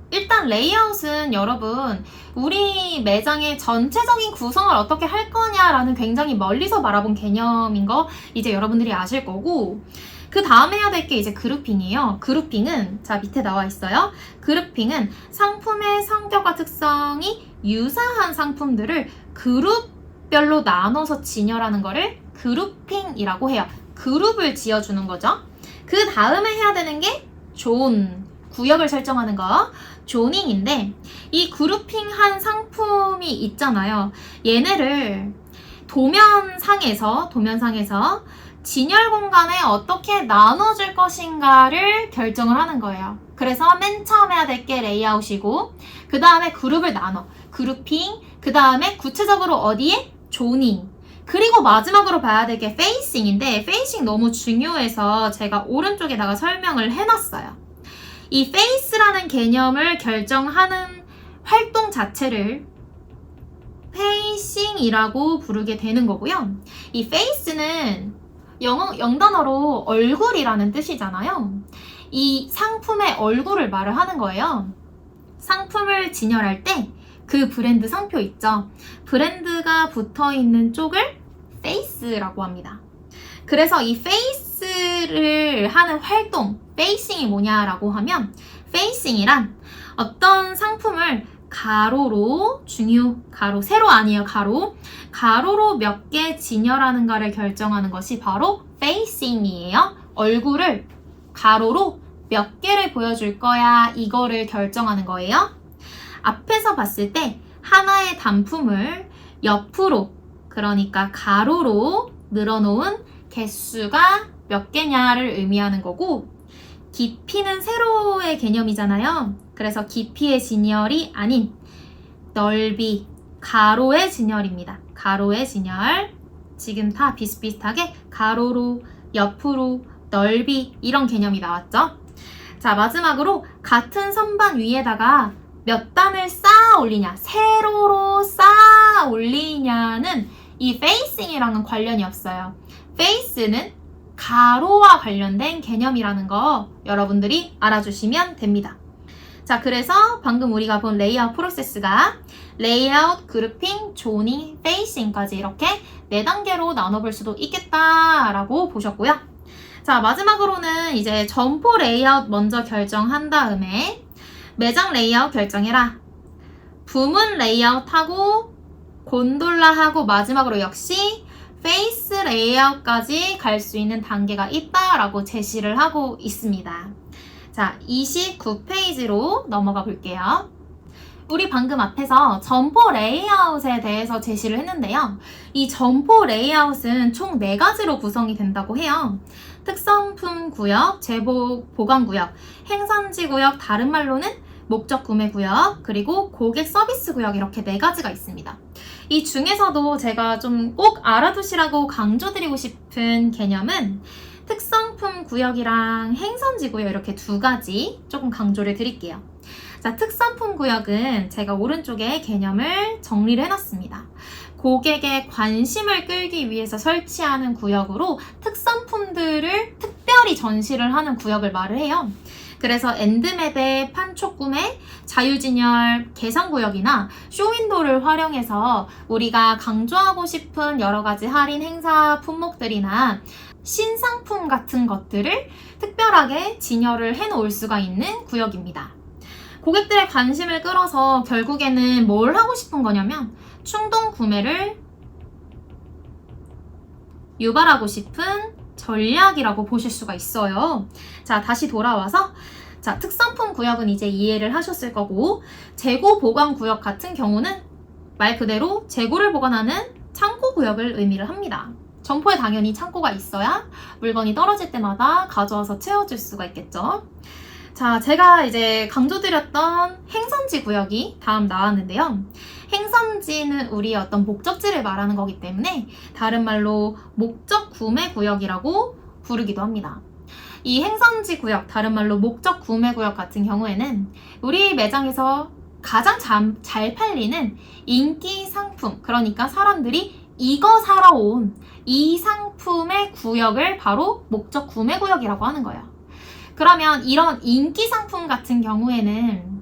일단 레이아웃은 여러분 우리 매장의 전체적인 구성을 어떻게 할 거냐라는 굉장히 멀리서 바라본 개념인 거 이제 여러분들이 아실 거고 그 다음에 해야 될 게 이제 그룹핑이에요. 그룹핑은 자 밑에 나와 있어요. 그룹핑은 상품의 성격과 특성이 유사한 상품들을 그룹별로 나눠서 진열하는 거를 그룹핑이라고 해요. 그룹을 지어주는 거죠. 그 다음에 해야 되는 게 구역을 설정하는 거, 조닝인데 이 그룹핑한 상품이 있잖아요. 얘네를 도면상에서 진열 공간에 어떻게 나눠줄 것인가를 결정을 하는 거예요. 그래서 맨 처음 해야 될 게 레이아웃이고 그 다음에 그룹을 나눠, 그룹핑, 그 다음에 구체적으로 어디에? 조닝. 그리고 마지막으로 봐야 될 게 페이싱인데 페이싱 너무 중요해서 제가 오른쪽에다가 설명을 해놨어요. 이 페이스라는 개념을 결정하는 활동 자체를 페이싱이라고 부르게 되는 거고요. 이 페이스는 영단어로 얼굴이라는 뜻이잖아요. 이 상품의 얼굴을 말을 하는 거예요. 상품을 진열할 때 그 브랜드 상표 있죠. 브랜드가 붙어있는 쪽을 페이스라고 합니다. 그래서 이 페이스를 하는 활동, 페이싱이 뭐냐라고 하면 페이싱이란 어떤 상품을 가로로 가로, 세로 아니에요, 가로로 몇 개 진열하는가를 결정하는 것이 바로 페이싱이에요. 얼굴을 가로로 몇 개를 보여줄 거야 이거를 결정하는 거예요. 앞에서 봤을 때 하나의 단품을 옆으로 그러니까 가로로 늘어놓은 개수가 몇 개냐를 의미하는 거고 깊이는 세로의 개념이잖아요. 그래서 깊이의 진열이 아닌 넓이, 가로의 진열입니다. 가로의 진열. 지금 다 비슷비슷하게 가로로, 옆으로, 넓이 이런 개념이 나왔죠. 자, 마지막으로 같은 선반 위에다가 몇 단을 쌓아 올리냐, 세로로 쌓아 올리냐는 이 페이싱이랑은 관련이 없어요. 페이스는 가로와 관련된 개념이라는 거 여러분들이 알아주시면 됩니다. 자, 그래서 방금 우리가 본 레이아웃 프로세스가 레이아웃, 그룹핑, 조닝, 페이싱까지 이렇게 4단계로 나눠볼 수도 있겠다라고 보셨고요. 자, 마지막으로는 이제 점포 레이아웃 먼저 결정한 다음에 매장 레이아웃 결정해라. 부문 레이아웃하고 곤돌라하고 마지막으로 역시 페이스 레이아웃까지 갈 수 있는 단계가 있다라고 제시를 하고 있습니다. 자, 29페이지로 넘어가 볼게요. 우리 방금 앞에서 점포 레이아웃에 대해서 제시를 했는데요. 이 점포 레이아웃은 총 4가지로 구성이 된다고 해요. 특성품 구역, 제복 보관 구역, 행선지 구역, 다른 말로는 목적 구매 구역, 그리고 고객 서비스 구역 이렇게 4가지가 있습니다. 이 중에서도 제가 좀 꼭 알아두시라고 강조드리고 싶은 개념은 특성품 구역이랑 행선지 구역 이렇게 2가지 조금 강조를 드릴게요. 자, 특성품 구역은 제가 오른쪽에 개념을 정리를 해놨습니다. 고객의 관심을 끌기 위해서 설치하는 구역으로 특산품들을 특별히 전시를 하는 구역을 말을 해요. 그래서 엔드맵의 판촉구매, 자유진열 개상구역이나 쇼윈도를 활용해서 우리가 강조하고 싶은 여러 가지 할인 행사 품목들이나 신상품 같은 것들을 특별하게 진열을 해놓을 수가 있는 구역입니다. 고객들의 관심을 끌어서 결국에는 뭘 하고 싶은 거냐면 충동 구매를 유발하고 싶은 전략이라고 보실 수가 있어요. 자, 다시 돌아와서 자, 특산품 구역은 이제 이해를 하셨을 거고, 재고 보관 구역 같은 경우는 말 그대로 재고를 보관하는 창고 구역을 의미를 합니다. 점포에 당연히 창고가 있어야 물건이 떨어질 때마다 가져와서 채워줄 수가 있겠죠. 자, 제가 이제 강조드렸던 행선지 구역이 다음 나왔는데요. 행선지는 우리의 어떤 목적지를 말하는 거기 때문에 다른 말로 목적 구매 구역이라고 부르기도 합니다. 이 행선지 구역, 다른 말로 목적 구매 구역 같은 경우에는 우리 매장에서 가장 잘 팔리는 인기 상품, 그러니까 사람들이 이거 사러 온 이 상품의 구역을 바로 목적 구매 구역이라고 하는 거예요. 그러면 이런 인기 상품 같은 경우에는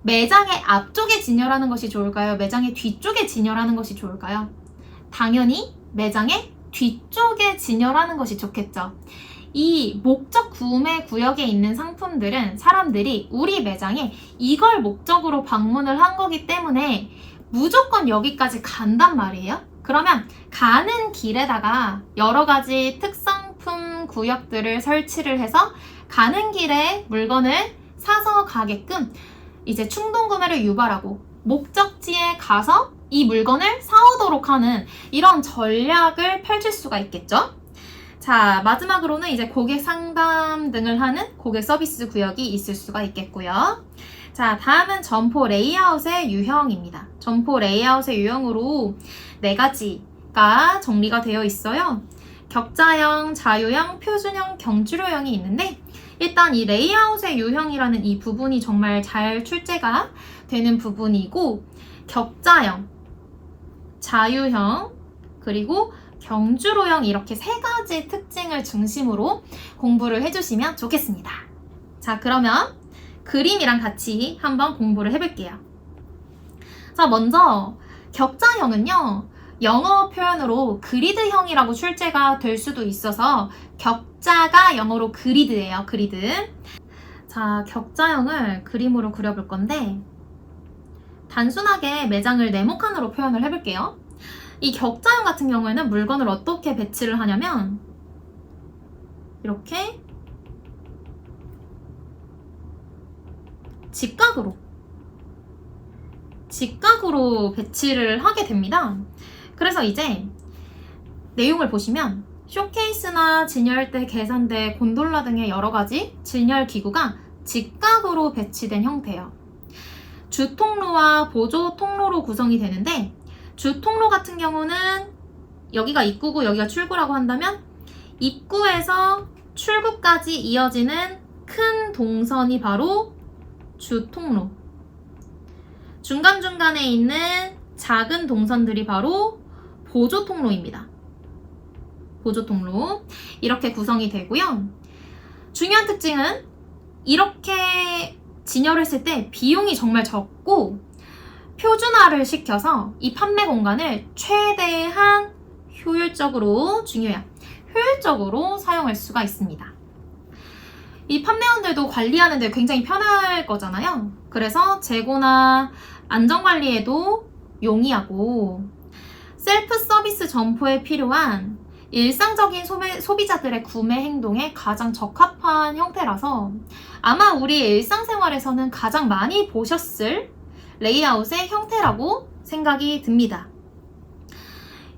매장의 앞쪽에 진열하는 것이 좋을까요? 매장의 뒤쪽에 진열하는 것이 좋을까요? 당연히 매장의 뒤쪽에 진열하는 것이 좋겠죠. 이 목적 구매 구역에 있는 상품들은 사람들이 우리 매장에 이걸 목적으로 방문을 한 거기 때문에 무조건 여기까지 간단 말이에요. 그러면 가는 길에다가 여러 가지 특상품 구역들을 설치를 해서 가는 길에 물건을 사서 가게끔 이제 충동 구매를 유발하고 목적지에 가서 이 물건을 사오도록 하는 이런 전략을 펼칠 수가 있겠죠. 자, 마지막으로는 이제 고객 상담 등을 하는 고객 서비스 구역이 있을 수가 있겠고요. 자, 다음은 점포 레이아웃의 유형입니다. 점포 레이아웃의 유형으로 4가지가 정리가 되어 있어요. 격자형, 자유형, 표준형, 경주로형이 있는데 일단 이 레이아웃의 유형이라는 이 부분이 정말 잘 출제가 되는 부분이고 격자형, 자유형, 그리고 경주로형 이렇게 3가지 특징을 중심으로 공부를 해주시면 좋겠습니다. 자, 그러면 그림이랑 같이 한번 공부를 해볼게요. 자, 먼저 격자형은요, 영어 표현으로 그리드형이라고 출제가 될 수도 있어서 격자가 영어로 그리드예요. 그리드. 자, 격자형을 그림으로 그려볼 건데 단순하게 매장을 네모칸으로 표현을 해볼게요. 이 격자형 같은 경우에는 물건을 어떻게 배치를 하냐면 이렇게 직각으로 배치를 하게 됩니다. 그래서 이제 내용을 보시면 쇼케이스나 진열대, 계산대, 곤돌라 등의 여러 가지 진열 기구가 직각으로 배치된 형태예요. 주통로와 보조 통로로 구성이 되는데 주통로 같은 경우는 여기가 입구고 여기가 출구라고 한다면 입구에서 출구까지 이어지는 큰 동선이 바로 주통로, 중간중간에 있는 작은 동선들이 바로 보조통로입니다. 보조통로 이렇게 구성이 되고요. 중요한 특징은 이렇게 진열했을 때 비용이 정말 적고 표준화를 시켜서 이 판매 공간을 최대한 효율적으로 사용할 수가 있습니다. 이 판매원들도 관리하는 데 굉장히 편할 거잖아요. 그래서 재고나 안전관리에도 용이하고 셀프 서비스 점포에 필요한 일상적인 소비자들의 구매 행동에 가장 적합한 형태라서 아마 우리 일상생활에서는 가장 많이 보셨을 레이아웃의 형태라고 생각이 듭니다.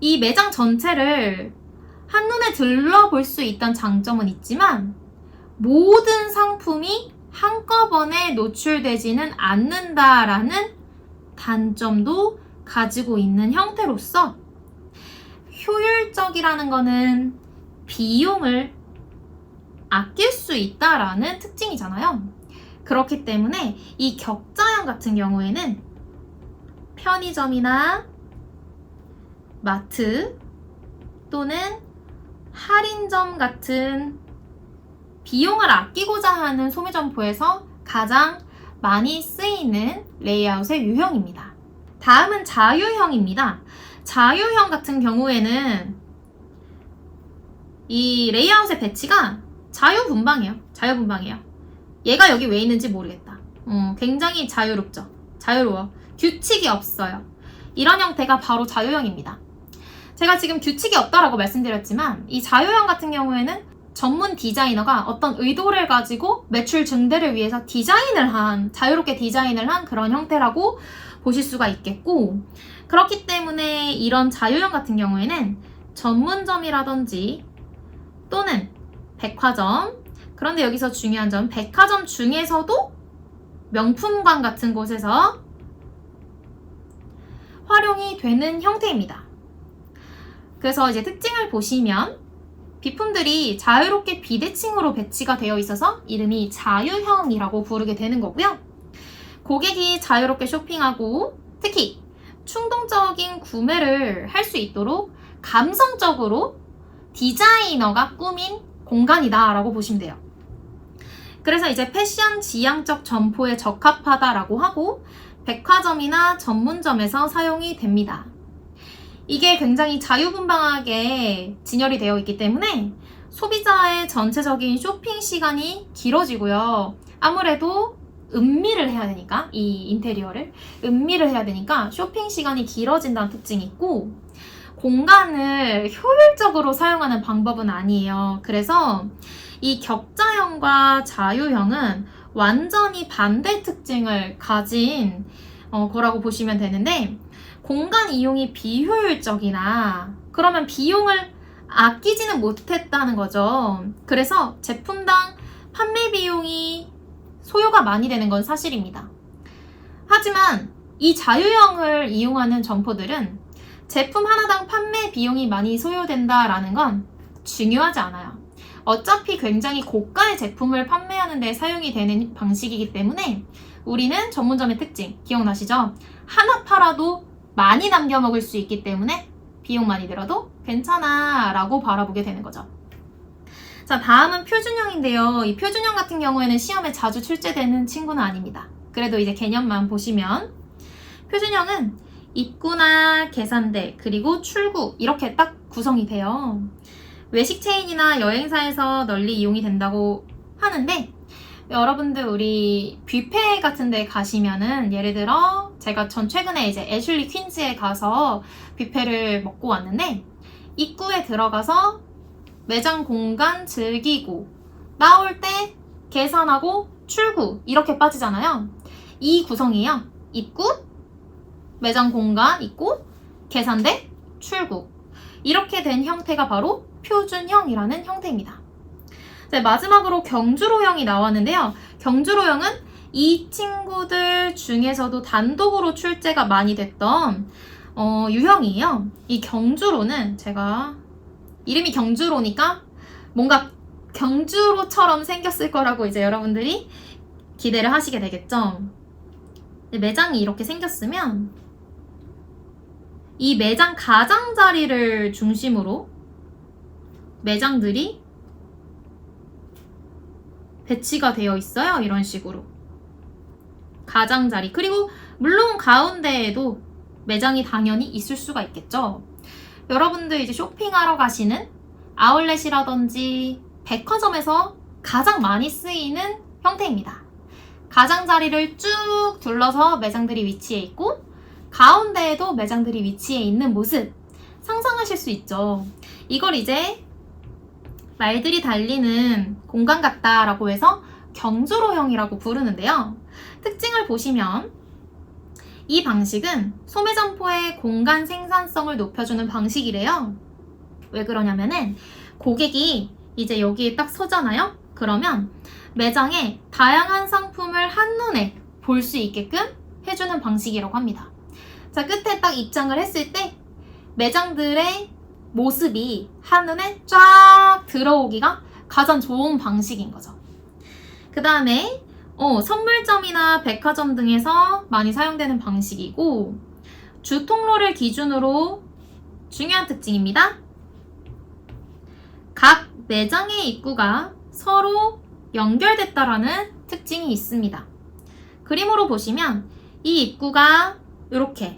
이 매장 전체를 한눈에 들러볼 수 있던 장점은 있지만 모든 상품이 한꺼번에 노출되지는 않는다라는 단점도 가지고 있는 형태로서 효율적이라는 거는 비용을 아낄 수 있다라는 특징이잖아요. 그렇기 때문에 이 격자형 같은 경우에는 편의점이나 마트 또는 할인점 같은 비용을 아끼고자 하는 소매점포에서 가장 많이 쓰이는 레이아웃의 유형입니다. 다음은 자유형입니다. 자유형 같은 경우에는 이 레이아웃의 배치가 자유분방해요. 얘가 여기 왜 있는지 모르겠다. 굉장히 자유롭죠. 자유로워. 규칙이 없어요. 이런 형태가 바로 자유형입니다. 제가 지금 규칙이 없다라고 말씀드렸지만 이 자유형 같은 경우에는 전문 디자이너가 어떤 의도를 가지고 매출 증대를 위해서 자유롭게 디자인을 한 그런 형태라고 보실 수가 있겠고, 그렇기 때문에 이런 자유형 같은 경우에는 전문점이라든지 또는 백화점, 그런데 여기서 중요한 점, 백화점 중에서도 명품관 같은 곳에서 활용이 되는 형태입니다. 그래서 이제 특징을 보시면 비품들이 자유롭게 비대칭으로 배치가 되어 있어서 이름이 자유형이라고 부르게 되는 거고요. 고객이 자유롭게 쇼핑하고 특히 충동적인 구매를 할 수 있도록 감성적으로 디자이너가 꾸민 공간이다라고 보시면 돼요. 그래서 이제 패션 지향적 점포에 적합하다라고 하고 백화점이나 전문점에서 사용이 됩니다. 이게 굉장히 자유분방하게 진열이 되어 있기 때문에 소비자의 전체적인 쇼핑 시간이 길어지고요. 아무래도 음미를 해야 되니까, 이 인테리어를 음미를 해야 되니까 쇼핑 시간이 길어진다는 특징이 있고, 공간을 효율적으로 사용하는 방법은 아니에요. 그래서 이 격자형과 자유형은 완전히 반대 특징을 가진 거라고 보시면 되는데, 공간 이용이 비효율적이나 그러면 비용을 아끼지는 못했다는 거죠. 그래서 제품당 판매 비용이 소요가 많이 되는 건 사실입니다. 하지만 이 자유형을 이용하는 점포들은 제품 하나당 판매 비용이 많이 소요된다라는 건 중요하지 않아요. 어차피 굉장히 고가의 제품을 판매하는 데 사용이 되는 방식이기 때문에 우리는 전문점의 특징 기억나시죠? 하나 팔아도 많이 남겨 먹을 수 있기 때문에 비용 많이 들어도 괜찮아 라고 바라보게 되는 거죠. 자, 다음은 표준형인데요. 이 표준형 같은 경우에는 시험에 자주 출제되는 친구는 아닙니다. 그래도 이제 개념만 보시면 표준형은 입구나 계산대 그리고 출구 이렇게 딱 구성이 돼요. 외식 체인이나 여행사에서 널리 이용이 된다고 하는데, 여러분들 우리 뷔페 같은 데 가시면은 예를 들어 제가 최근에 이제 애슐리 퀸즈에 가서 뷔페를 먹고 왔는데, 입구에 들어가서 매장 공간 즐기고 나올 때 계산하고 출구 이렇게 빠지잖아요. 이 구성이에요. 입구, 매장 공간 있고 계산대, 출구 이렇게 된 형태가 바로 표준형이라는 형태입니다. 자, 마지막으로 경주로형이 나왔는데요. 경주로형은 이 친구들 중에서도 단독으로 출제가 많이 됐던 유형이에요. 이 경주로는 제가 이름이 경주로니까 뭔가 경주로처럼 생겼을 거라고 이제 여러분들이 기대를 하시게 되겠죠. 매장이 이렇게 생겼으면 이 매장 가장자리를 중심으로 매장들이 배치가 되어 있어요. 이런 식으로 가장자리, 그리고 물론 가운데에도 매장이 당연히 있을 수가 있겠죠. 여러분들 이제 쇼핑하러 가시는 아울렛이라든지 백화점에서 가장 많이 쓰이는 형태입니다. 가장자리를 쭉 둘러서 매장들이 위치해 있고 가운데에도 매장들이 위치해 있는 모습 상상하실 수 있죠. 이걸 이제 말들이 달리는 공간 같다라고 해서 경주로형이라고 부르는데요. 특징을 보시면 이 방식은 소매점포의 공간 생산성을 높여주는 방식이래요. 왜 그러냐면은 고객이 이제 여기에 딱 서잖아요. 그러면 매장에 다양한 상품을 한눈에 볼 수 있게끔 해주는 방식이라고 합니다. 자, 끝에 딱 입장을 했을 때 매장들의 모습이 한눈에 쫙 들어오기가 가장 좋은 방식인 거죠. 그 다음에 선물점이나 백화점 등에서 많이 사용되는 방식이고, 주통로를 기준으로 중요한 특징입니다. 각 매장의 입구가 서로 연결됐다라는 특징이 있습니다. 그림으로 보시면 이 입구가 이렇게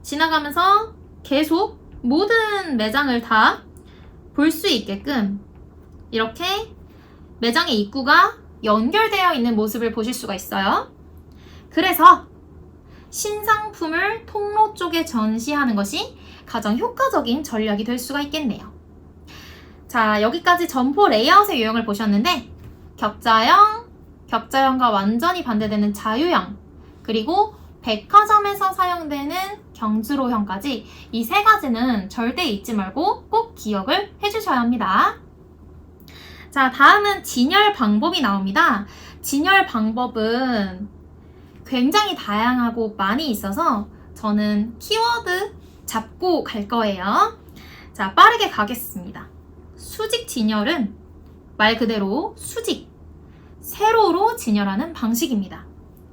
지나가면서 계속 모든 매장을 다 볼 수 있게끔 이렇게 매장의 입구가 연결되어 있는 모습을 보실 수가 있어요. 그래서 신상품을 통로 쪽에 전시하는 것이 가장 효과적인 전략이 될 수가 있겠네요. 자, 여기까지 점포 레이아웃의 유형을 보셨는데 격자형, 격자형과 완전히 반대되는 자유형, 그리고 백화점에서 사용되는 경주로형까지 이 세 가지는 절대 잊지 말고 꼭 기억을 해주셔야 합니다. 자, 다음은 진열 방법이 나옵니다. 진열 방법은 굉장히 다양하고 많이 있어서 저는 키워드 잡고 갈 거예요. 자, 빠르게 가겠습니다. 수직 진열은 말 그대로 수직, 세로로 진열하는 방식입니다.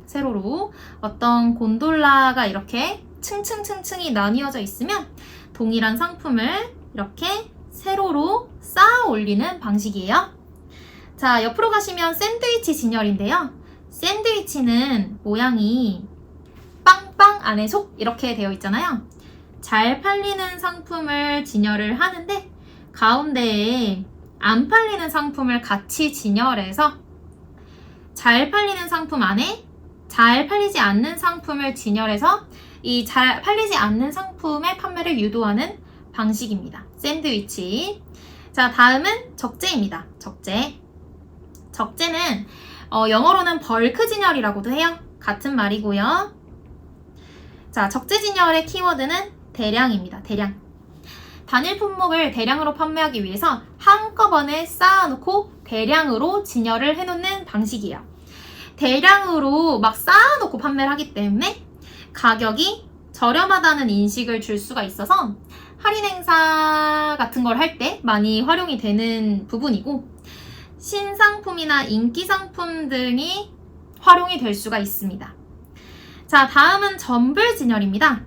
세로로 어떤 곤돌라가 이렇게 층층층층이 나뉘어져 있으면 동일한 상품을 이렇게 세로로 쌓아 올리는 방식이에요. 자, 옆으로 가시면 샌드위치 진열인데요. 샌드위치는 모양이 빵빵 안에 속 이렇게 되어 있잖아요. 잘 팔리는 상품을 진열을 하는데 가운데에 안 팔리는 상품을 같이 진열해서 잘 팔리는 상품 안에 잘 팔리지 않는 상품을 진열해서 이 잘 팔리지 않는 상품의 판매를 유도하는 방식입니다. 샌드위치. 자, 다음은 적재입니다. 적재. 적재는 영어로는 벌크 진열이라고도 해요. 같은 말이고요. 자, 적재 진열의 키워드는 대량입니다. 대량. 단일 품목을 대량으로 판매하기 위해서 한꺼번에 쌓아놓고 대량으로 진열을 해놓는 방식이에요. 대량으로 막 쌓아놓고 판매를 하기 때문에 가격이 저렴하다는 인식을 줄 수가 있어서 할인 행사 같은 걸 할 때 많이 활용이 되는 부분이고 신상품이나 인기 상품 등이 활용이 될 수가 있습니다. 자, 다음은 점불 진열입니다.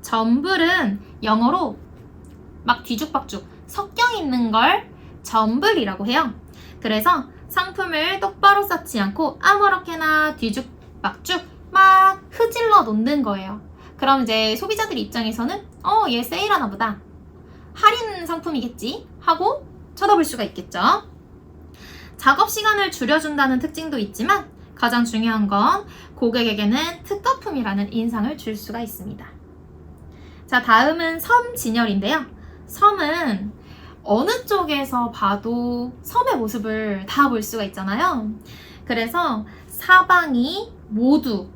점불은 영어로 막 뒤죽박죽 섞여 있는 걸 점불이라고 해요. 그래서 상품을 똑바로 쌓지 않고 아무렇게나 뒤죽박죽 막 흐질러 놓는 거예요. 그럼 이제 소비자들 입장에서는 얘 세일하나 보다, 할인 상품이겠지 하고 쳐다볼 수가 있겠죠. 작업 시간을 줄여준다는 특징도 있지만 가장 중요한 건 고객에게는 특가품이라는 인상을 줄 수가 있습니다. 자, 다음은 섬 진열인데요. 섬은 어느 쪽에서 봐도 섬의 모습을 다 볼 수가 있잖아요. 그래서 사방이 모두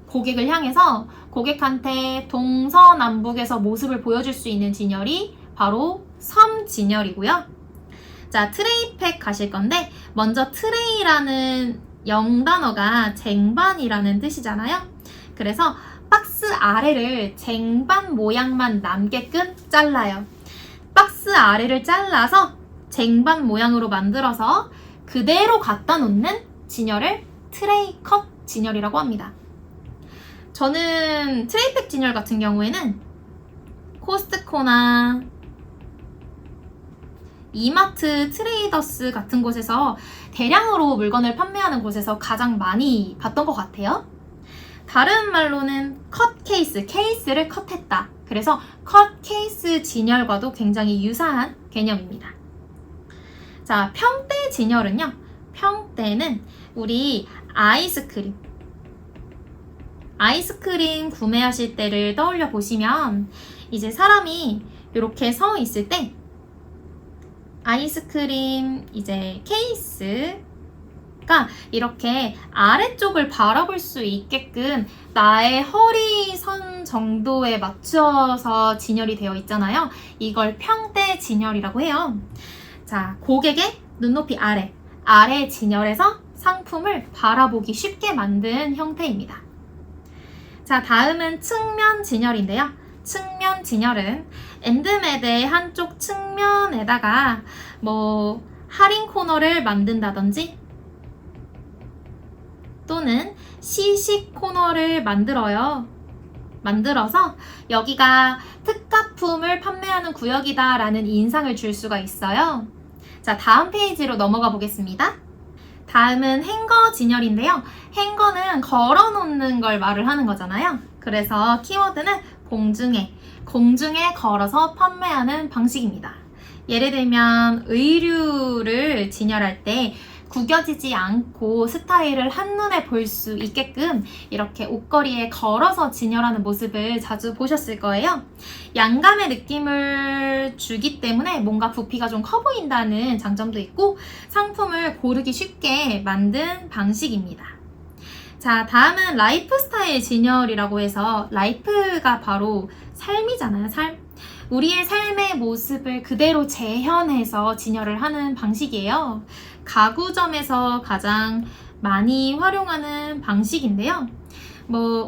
고객을 향해서 고객한테 동서남북에서 모습을 보여줄 수 있는 진열이 바로 섬 진열이고요. 자, 트레이팩 가실 건데 먼저 트레이라는 영단어가 쟁반이라는 뜻이잖아요. 그래서 박스 아래를 쟁반 모양만 남게끔 잘라요. 박스 아래를 잘라서 쟁반 모양으로 만들어서 그대로 갖다 놓는 진열을 트레이 컷 진열이라고 합니다. 저는 트레이팩 진열 같은 경우에는 코스트코나 이마트, 트레이더스 같은 곳에서 대량으로 물건을 판매하는 곳에서 가장 많이 봤던 것 같아요. 다른 말로는 컷 케이스, 케이스를 컷했다. 그래서 컷 케이스 진열과도 굉장히 유사한 개념입니다. 자, 평대 진열은요. 평대는 우리 아이스크림 구매하실 때를 떠올려 보시면 이제 사람이 이렇게 서 있을 때 아이스크림 이제 케이스가 이렇게 아래쪽을 바라볼 수 있게끔 나의 허리선 정도에 맞춰서 진열이 되어 있잖아요. 이걸 평대 진열이라고 해요. 자, 고객의 눈높이 아래 진열해서 상품을 바라보기 쉽게 만든 형태입니다. 자, 다음은 측면 진열인데요. 측면 진열은 엔드맵의 한쪽 측면에다가 할인 코너를 만든다든지 또는 시식 코너를 만들어서 여기가 특가 상품을 판매하는 구역이다 라는 인상을 줄 수가 있어요. 자, 다음 페이지로 넘어가 보겠습니다. 다음은 행거 진열인데요. 행거는 걸어 놓는 걸 말을 하는 거잖아요. 그래서 키워드는 공중에 걸어서 판매하는 방식입니다. 예를 들면 의류를 진열할 때 구겨지지 않고 스타일을 한눈에 볼 수 있게끔 이렇게 옷걸이에 걸어서 진열하는 모습을 자주 보셨을 거예요. 양감의 느낌을 주기 때문에 뭔가 부피가 좀 커 보인다는 장점도 있고 상품을 고르기 쉽게 만든 방식입니다. 자, 다음은 라이프 스타일 진열이라고 해서 라이프가 바로 삶이잖아요. 삶. 우리의 삶의 모습을 그대로 재현해서 진열을 하는 방식이에요. 가구점에서 가장 많이 활용하는 방식인데요.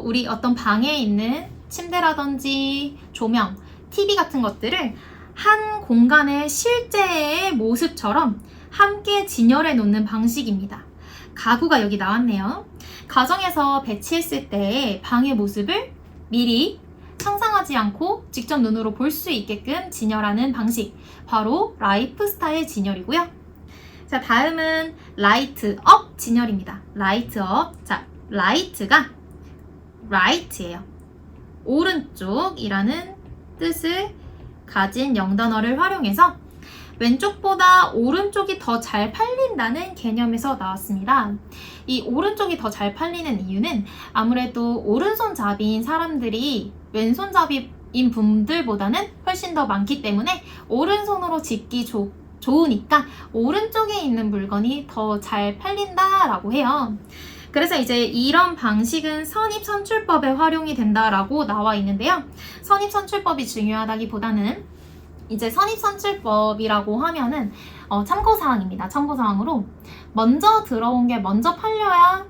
우리 어떤 방에 있는 침대라든지 조명, TV 같은 것들을 한 공간의 실제의 모습처럼 함께 진열해 놓는 방식입니다. 가구가 여기 나왔네요. 가정에서 배치했을 때 방의 모습을 미리 상상하지 않고 직접 눈으로 볼 수 있게끔 진열하는 방식, 바로 라이프 스타일 진열이고요. 자, 다음은 라이트업 진열입니다. 라이트업. 자, 라이트가 right예요. 오른쪽이라는 뜻을 가진 영단어를 활용해서 왼쪽보다 오른쪽이 더 잘 팔린다는 개념에서 나왔습니다. 이 오른쪽이 더 잘 팔리는 이유는 아무래도 오른손잡이인 사람들이 왼손잡이인 분들보다는 훨씬 더 많기 때문에 오른손으로 짚기 좋으니까 오른쪽에 있는 물건이 더 잘 팔린다라고 해요. 그래서 이제 이런 방식은 선입선출법에 활용이 된다라고 나와 있는데요. 선입선출법이 중요하다기보다는 이제 선입선출법이라고 하면은 참고사항입니다. 참고사항으로 먼저 들어온 게 먼저 팔려야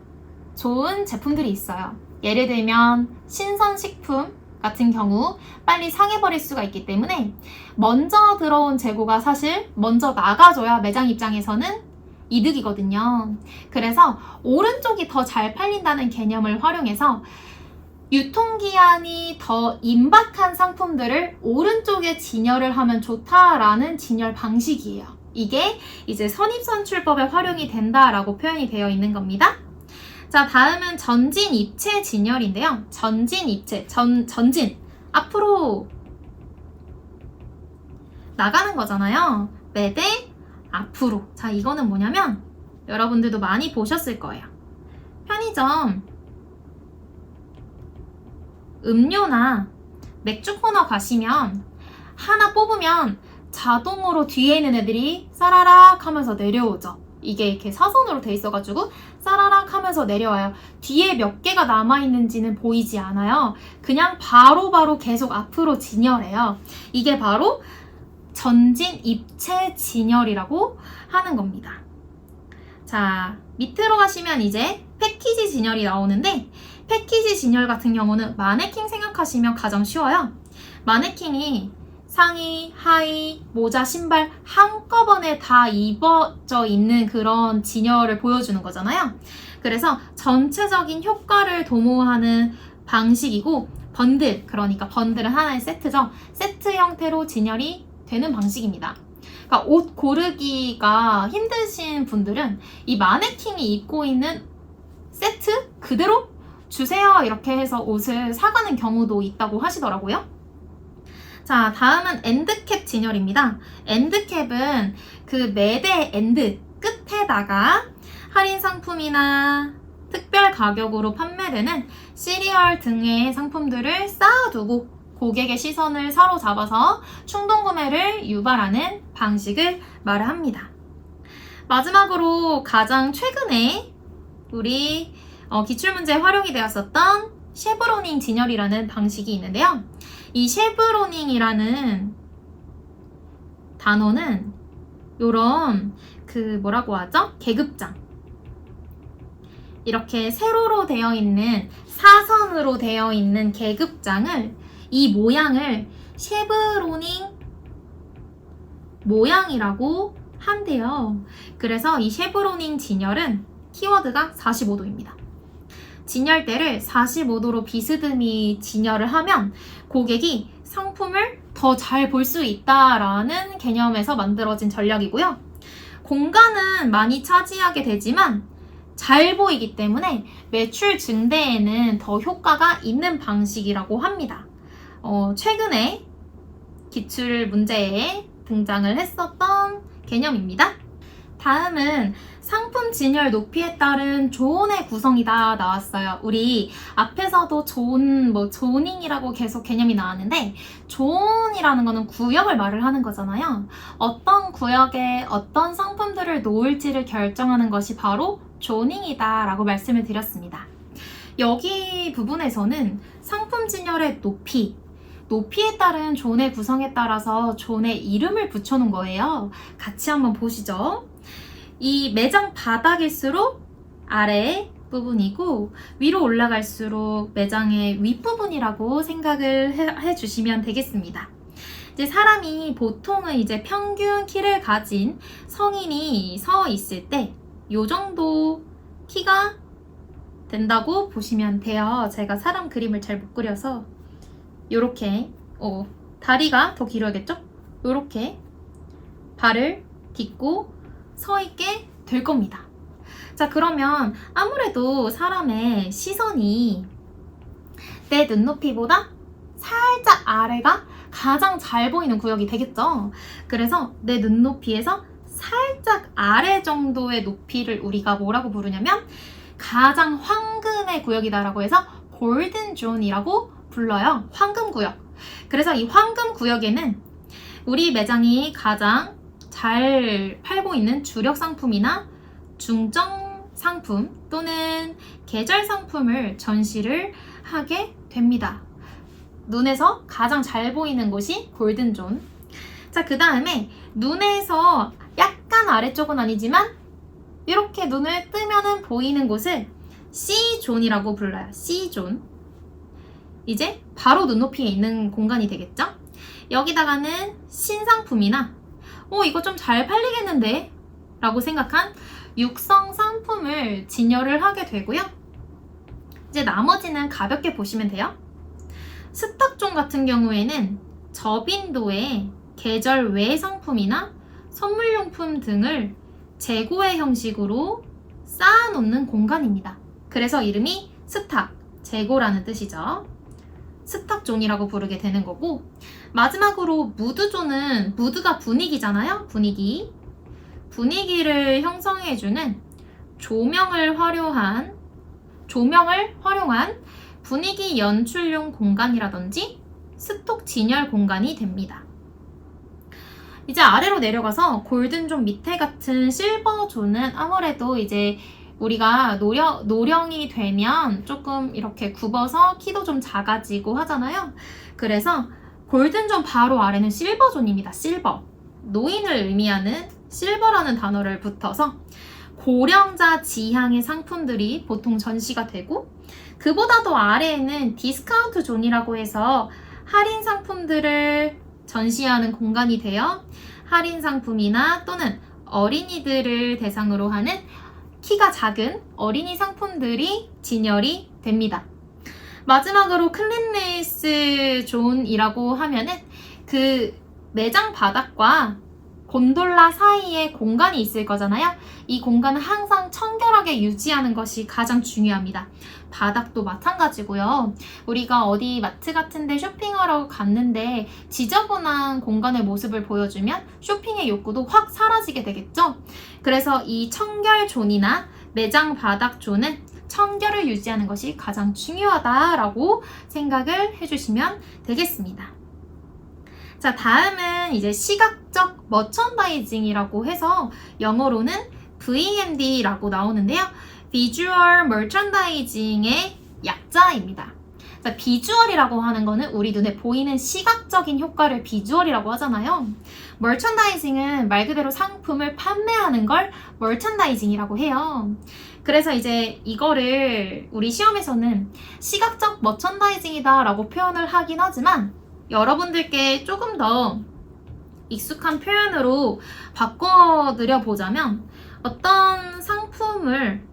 좋은 제품들이 있어요. 예를 들면 신선식품 같은 경우 빨리 상해버릴 수가 있기 때문에 먼저 들어온 재고가 사실 먼저 나가줘야 매장 입장에서는 이득이거든요. 그래서 오른쪽이 더 잘 팔린다는 개념을 활용해서 유통기한이 더 임박한 상품들을 오른쪽에 진열을 하면 좋다라는 진열 방식이에요. 이게 이제 선입선출법에 활용이 된다라고 표현이 되어 있는 겁니다. 자, 다음은 전진 입체 진열인데요. 전진 입체, 전진, 앞으로 나가는 거잖아요. 매대 앞으로. 자, 이거는 뭐냐면 여러분들도 많이 보셨을 거예요. 편의점 음료나 맥주 코너 가시면 하나 뽑으면 자동으로 뒤에 있는 애들이 싸라락 하면서 내려오죠. 이게 이렇게 사선으로 돼 있어가지고 싸라락 하면서 내려와요. 뒤에 몇 개가 남아있는지는 보이지 않아요. 그냥 바로바로 계속 앞으로 진열해요. 이게 바로 전진 입체 진열이라고 하는 겁니다. 자, 밑으로 가시면 이제 패키지 진열이 나오는데 패키지 진열 같은 경우는 마네킹 생각하시면 가장 쉬워요. 마네킹이 상의, 하의, 모자, 신발 한꺼번에 다 입어져 있는 그런 진열을 보여주는 거잖아요. 그래서 전체적인 효과를 도모하는 방식이고 번들, 그러니까 번들은 하나의 세트죠. 세트 형태로 진열이 되는 방식입니다. 그러니까 옷 고르기가 힘드신 분들은 이 마네킹이 입고 있는 세트 그대로 주세요 이렇게 해서 옷을 사가는 경우도 있다고 하시더라고요. 자, 다음은 엔드캡 진열입니다. 엔드캡은 그 매대 엔드 끝에다가 할인 상품이나 특별 가격으로 판매되는 시리얼 등의 상품들을 쌓아두고 고객의 시선을 사로잡아서 충동 구매를 유발하는 방식을 말을 합니다. 마지막으로 가장 최근에 우리 기출문제에 활용이 되었었던 쉐브로닝 진열이라는 방식이 있는데요. 이 쉐브로닝이라는 단어는 요런 뭐라고 하죠? 계급장. 이렇게 세로로 되어 있는 사선으로 되어 있는 계급장을 이 모양을 쉐브로닝 모양이라고 한대요. 그래서 이 쉐브로닝 진열은 키워드가 45도입니다. 진열대를 45도로 비스듬히 진열을 하면 고객이 상품을 더 잘 볼 수 있다라는 개념에서 만들어진 전략이고요. 공간은 많이 차지하게 되지만 잘 보이기 때문에 매출 증대에는 더 효과가 있는 방식이라고 합니다. 최근에 기출 문제에 등장을 했었던 개념입니다. 다음은 상품 진열 높이에 따른 존의 구성이다 나왔어요. 우리 앞에서도 조닝이라고 계속 개념이 나왔는데, 존이라는 거는 구역을 말을 하는 거잖아요. 어떤 구역에 어떤 상품들을 놓을지를 결정하는 것이 바로 조닝이다 라고 말씀을 드렸습니다. 여기 부분에서는 상품 진열의 높이에 따른 존의 구성에 따라서 존의 이름을 붙여놓은 거예요. 같이 한번 보시죠. 이 매장 바닥일수록 아래 부분이고, 위로 올라갈수록 매장의 윗부분이라고 생각을 해주시면 되겠습니다. 이제 사람이 보통은 이제 평균 키를 가진 성인이 서 있을 때 요 정도 키가 된다고 보시면 돼요. 제가 사람 그림을 잘 못 그려서 요렇게 다리가 더 길어야겠죠? 요렇게 발을 딛고 서 있게 될 겁니다. 자, 그러면 아무래도 사람의 시선이 내 눈높이보다 살짝 아래가 가장 잘 보이는 구역이 되겠죠? 그래서 내 눈높이에서 살짝 아래 정도의 높이를 우리가 뭐라고 부르냐면 가장 황금의 구역이다라고 해서 골든 존이라고 불러요. 황금 구역. 그래서 이 황금 구역에는 우리 매장이 가장 잘 팔고 있는 주력 상품이나 중점 상품 또는 계절 상품을 전시를 하게 됩니다. 눈에서 가장 잘 보이는 곳이 골든존. 자, 그 다음에 눈에서 약간 아래쪽은 아니지만 이렇게 눈을 뜨면은 보이는 곳을 C존이라고 불러요. C존. 이제 바로 눈높이에 있는 공간이 되겠죠? 여기다가는 신상품이나 이거 좀 잘 팔리겠는데? 라고 생각한 육성 상품을 진열을 하게 되고요. 이제 나머지는 가볍게 보시면 돼요. 스탁존 같은 경우에는 저빈도의 계절 외 상품이나 선물용품 등을 재고의 형식으로 쌓아놓는 공간입니다. 그래서 이름이 스탁, 재고라는 뜻이죠. 스탁존이라고 부르게 되는 거고, 마지막으로 무드존은 무드가 분위기잖아요. 분위기를 형성해주는 조명을 활용한 분위기 연출용 공간이라든지 스톡 진열 공간이 됩니다. 이제 아래로 내려가서 골든존 밑에 같은 실버존은 아무래도 이제 우리가 노령이 되면 조금 이렇게 굽어서 키도 좀 작아지고 하잖아요. 그래서 골든존 바로 아래는 실버존입니다. 실버. 노인을 의미하는 실버라는 단어를 붙어서 고령자 지향의 상품들이 보통 전시가 되고, 그보다도 아래에는 디스카운트 존이라고 해서 할인 상품들을 전시하는 공간이 되어 할인 상품이나 또는 어린이들을 대상으로 하는 키가 작은 어린이 상품들이 진열이 됩니다. 마지막으로 클린리스 존이라고 하면은 그 매장 바닥과 곤돌라 사이에 공간이 있을 거잖아요. 이 공간은 항상 청결하게 유지하는 것이 가장 중요합니다. 바닥도 마찬가지고요. 우리가 어디 마트 같은 데 쇼핑하러 갔는데 지저분한 공간의 모습을 보여주면 쇼핑의 욕구도 확 사라지게 되겠죠. 그래서 이 청결존이나 매장 바닥존은 청결을 유지하는 것이 가장 중요하다라고 생각을 해주시면 되겠습니다. 자, 다음은 이제 시각적 머천다이징이라고 해서 영어로는 VMD라고 나오는데요. Visual Merchandising의 약자입니다. 자, 비주얼이라고 하는 거는 우리 눈에 보이는 시각적인 효과를 비주얼이라고 하잖아요. 머천다이징은 말 그대로 상품을 판매하는 걸 머천다이징이라고 해요. 그래서 이제 이거를 우리 시험에서는 시각적 머천다이징이다 라고 표현을 하긴 하지만, 여러분들께 조금 더 익숙한 표현으로 바꿔드려 보자면, 어떤 상품을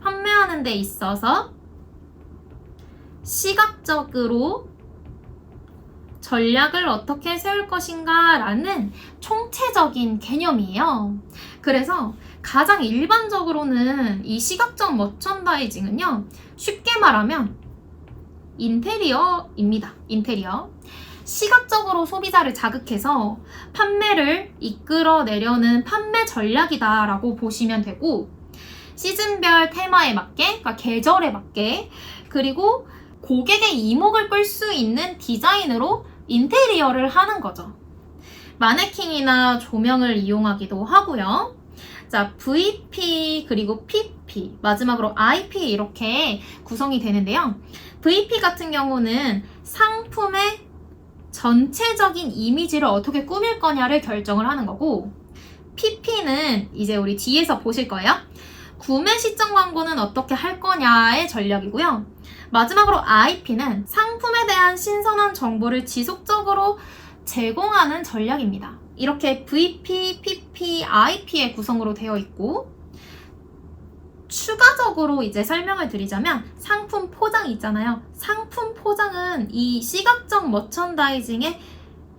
판매하는 데 있어서 시각적으로 전략을 어떻게 세울 것인가 라는 총체적인 개념이에요. 그래서 가장 일반적으로는 이 시각적 머천다이징은요, 쉽게 말하면 인테리어입니다. 인테리어. 시각적으로 소비자를 자극해서 판매를 이끌어내려는 판매 전략이다라고 보시면 되고, 시즌별 테마에 맞게, 그러니까 계절에 맞게, 그리고 고객의 이목을 끌 수 있는 디자인으로 인테리어를 하는 거죠. 마네킹이나 조명을 이용하기도 하고요. 자, VP 그리고 PP, 마지막으로 IP 이렇게 구성이 되는데요. VP 같은 경우는 상품의 전체적인 이미지를 어떻게 꾸밀 거냐를 결정을 하는 거고, PP는 이제 우리 뒤에서 보실 거예요. 구매 시점 광고는 어떻게 할 거냐의 전략이고요. 마지막으로 IP는 상품에 대한 신선한 정보를 지속적으로 제공하는 전략입니다. 이렇게 VP, PP, IP의 구성으로 되어 있고, 추가적으로 이제 설명을 드리자면 상품 포장 있잖아요. 상품 포장은 이 시각적 머천다이징에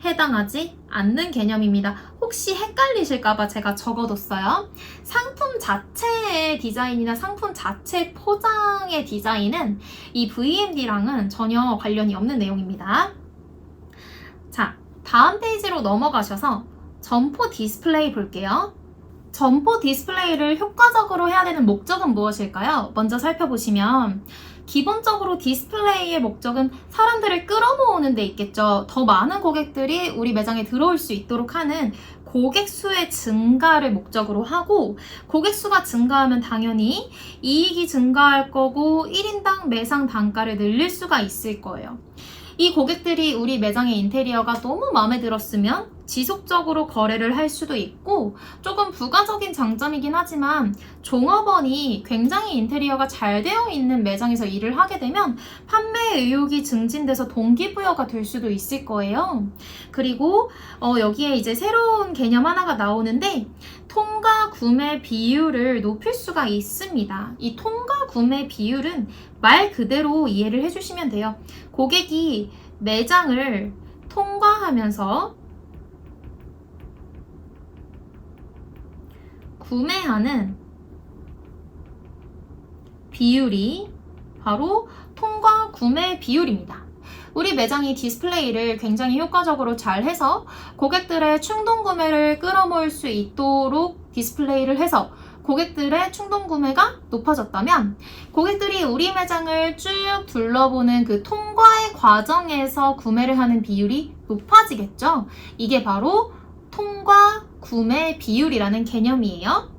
해당하지 않는 개념입니다. 혹시 헷갈리실까봐 제가 적어뒀어요. 상품 자체의 디자인이나 상품 자체 포장의 디자인은 이 VMD랑은 전혀 관련이 없는 내용입니다. 자, 다음 페이지로 넘어가셔서 점포 디스플레이 볼게요. 점포 디스플레이를 효과적으로 해야 되는 목적은 무엇일까요? 먼저 살펴보시면 기본적으로 디스플레이의 목적은 사람들을 끌어모으는 데 있겠죠. 더 많은 고객들이 우리 매장에 들어올 수 있도록 하는 고객 수의 증가를 목적으로 하고, 고객 수가 증가하면 당연히 이익이 증가할 거고 1인당 매상 단가를 늘릴 수가 있을 거예요. 이 고객들이 우리 매장의 인테리어가 너무 마음에 들었으면 지속적으로 거래를 할 수도 있고, 조금 부가적인 장점이긴 하지만 종업원이 굉장히 인테리어가 잘 되어 있는 매장에서 일을 하게 되면 판매 의욕이 증진돼서 동기부여가 될 수도 있을 거예요. 그리고 여기에 이제 새로운 개념 하나가 나오는데, 통과 구매 비율을 높일 수가 있습니다. 이 통과 구매 비율은 말 그대로 이해를 해주시면 돼요. 고객이 매장을 통과하면서 구매하는 비율이 바로 통과 구매 비율입니다. 우리 매장이 디스플레이를 굉장히 효과적으로 잘 해서 고객들의 충동 구매를 끌어모을 수 있도록 디스플레이를 해서 고객들의 충동 구매가 높아졌다면, 고객들이 우리 매장을 쭉 둘러보는 그 통과의 과정에서 구매를 하는 비율이 높아지겠죠. 이게 바로 통과 구매 비율이라는 개념이에요.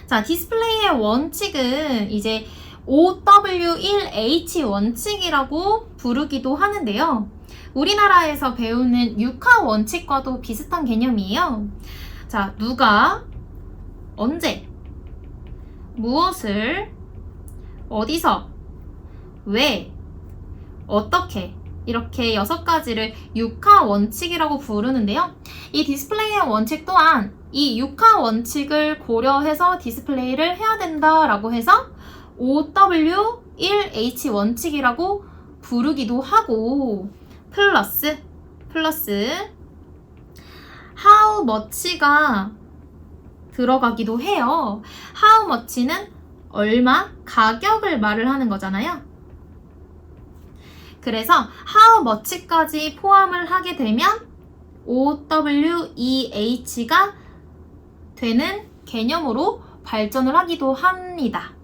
자, 디스플레이의 원칙은 이제 OW1H 원칙이라고 부르기도 하는데요. 우리나라에서 배우는 6하 원칙과도 비슷한 개념이에요. 자, 누가, 언제, 무엇을, 어디서, 왜, 어떻게, 이렇게 6가지를 6하 원칙이라고 부르는데요. 이 디스플레이의 원칙 또한 이 6하 원칙을 고려해서 디스플레이를 해야 된다라고 해서 OW1H 원칙이라고 부르기도 하고, 플러스 how much가 들어가기도 해요. how much는 얼마, 가격을 말을 하는 거잖아요. 그래서 how much까지 포함을 하게 되면 OWEH가 되는 개념으로 발전을 하기도 합니다.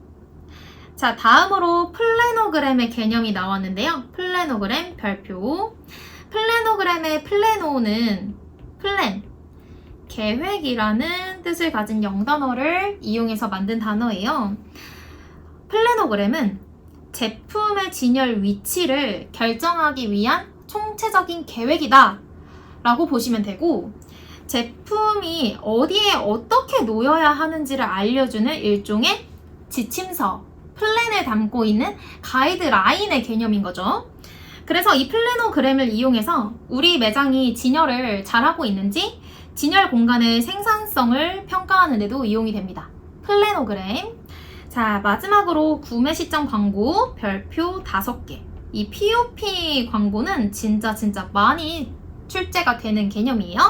자, 다음으로 플래너그램의 개념이 나왔는데요. 플래너그램 별표. 플래너그램의 플래노는 플랜, 계획이라는 뜻을 가진 영단어를 이용해서 만든 단어예요. 플래너그램은 제품의 진열 위치를 결정하기 위한 총체적인 계획이다 라고 보시면 되고, 제품이 어디에 어떻게 놓여야 하는지를 알려주는 일종의 지침서, 플랜을 담고 있는 가이드라인의 개념인 거죠. 그래서 이 플래너그램을 이용해서 우리 매장이 진열을 잘하고 있는지 진열 공간의 생산성을 평가하는 데도 이용이 됩니다. 플래너그램. 자, 마지막으로 구매 시점 광고 별표 5개. 이 POP 광고는 진짜 많이 출제가 되는 개념이에요.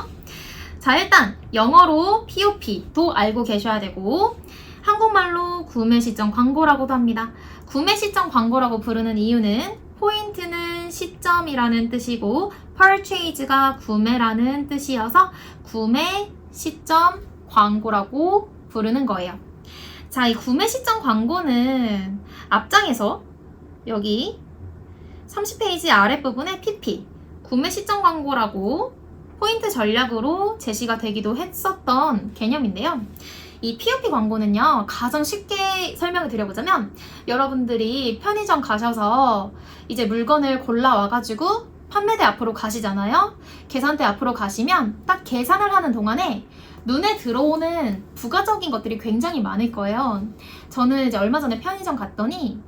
자, 일단 영어로 POP도 알고 계셔야 되고 한국말로 구매 시점 광고라고도 합니다. 구매 시점 광고라고 부르는 이유는 포인트는 시점이라는 뜻이고 purchase가 구매라는 뜻이어서 구매 시점 광고라고 부르는 거예요. 자, 이 구매 시점 광고는 앞장에서 여기 30페이지 아랫부분에 PP, 구매 시점 광고라고 포인트 전략으로 제시가 되기도 했었던 개념인데요. 이 POP 광고는요, 가장 쉽게 설명을 드려보자면 여러분들이 편의점 가셔서 이제 물건을 골라와가지고 판매대 앞으로 가시잖아요. 계산대 앞으로 가시면 딱 계산을 하는 동안에 눈에 들어오는 부가적인 것들이 굉장히 많을 거예요. 저는 이제 얼마 전에 편의점 갔더니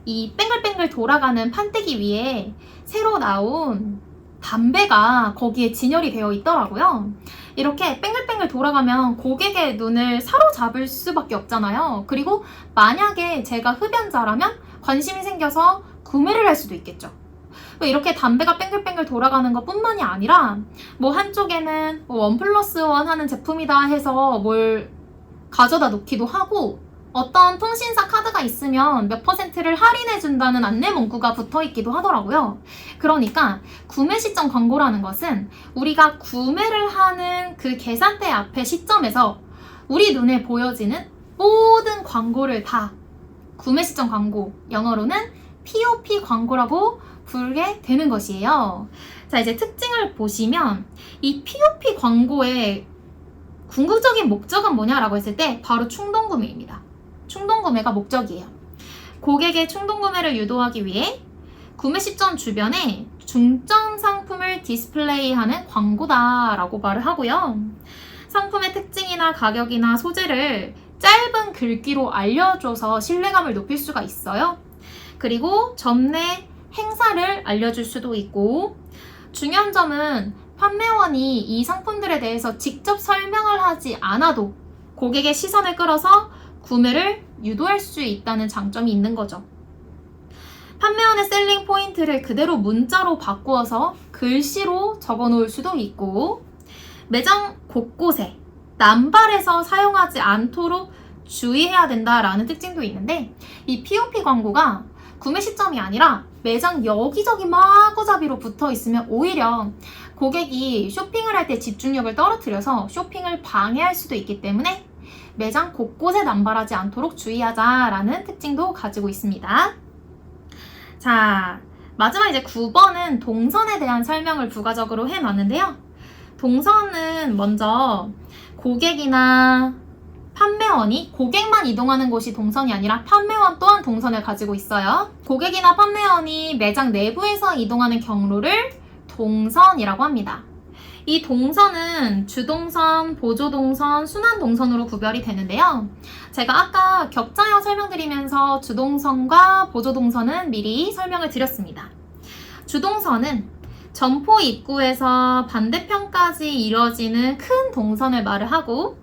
이 뱅글뱅글 돌아가는 판때기 위에 새로 나온 담배가 거기에 진열이 되어 있더라고요. 이렇게 뱅글뱅글 돌아가면 고객의 눈을 사로잡을 수밖에 없잖아요. 그리고 만약에 제가 흡연자라면 관심이 생겨서 구매를 할 수도 있겠죠. 이렇게 담배가 뱅글뱅글 돌아가는 것 뿐만이 아니라 뭐 한쪽에는 뭐 1+1 하는 제품이다 해서 뭘 가져다 놓기도 하고 어떤 통신사 카드가 있으면 몇 %를 할인해준다는 안내 문구가 붙어있기도 하더라고요. 그러니까 구매 시점 광고라는 것은 우리가 구매를 하는 그 계산대 앞의 시점에서 우리 눈에 보여지는 모든 광고를 다 구매 시점 광고, 영어로는 POP 광고라고 부르게 되는 것이에요. 자, 이제 특징을 보시면 이 POP 광고의 궁극적인 목적은 뭐냐라고 했을 때 바로 충동구매입니다. 충동구매가 목적이에요. 고객의 충동구매를 유도하기 위해 구매 시점 주변에 중점 상품을 디스플레이하는 광고다라고 말을 하고요. 상품의 특징이나 가격이나 소재를 짧은 글귀로 알려줘서 신뢰감을 높일 수가 있어요. 그리고 점내 행사를 알려줄 수도 있고 중요한 점은 판매원이 이 상품들에 대해서 직접 설명을 하지 않아도 고객의 시선을 끌어서 구매를 유도할 수 있다는 장점이 있는 거죠. 판매원의 셀링 포인트를 그대로 문자로 바꾸어서 글씨로 적어 놓을 수도 있고 매장 곳곳에 남발해서 사용하지 않도록 주의해야 된다라는 특징도 있는데 이 POP 광고가 구매 시점이 아니라 매장 여기저기 마구잡이로 붙어 있으면 오히려 고객이 쇼핑을 할 때 집중력을 떨어뜨려서 쇼핑을 방해할 수도 있기 때문에 매장 곳곳에 남발하지 않도록 주의하자라는 특징도 가지고 있습니다. 자, 마지막 이제 9번은 동선에 대한 설명을 부가적으로 해놨는데요. 동선은 먼저 고객이나 판매원이 고객만 이동하는 곳이 동선이 아니라 판매원 또한 동선을 가지고 있어요. 고객이나 판매원이 매장 내부에서 이동하는 경로를 동선이라고 합니다. 이 동선은 주동선, 보조동선, 순환동선으로 구별이 되는데요. 제가 아까 격자형 설명드리면서 주동선과 보조동선은 미리 설명을 드렸습니다. 주동선은 점포 입구에서 반대편까지 이뤄지는 큰 동선을 말을 하고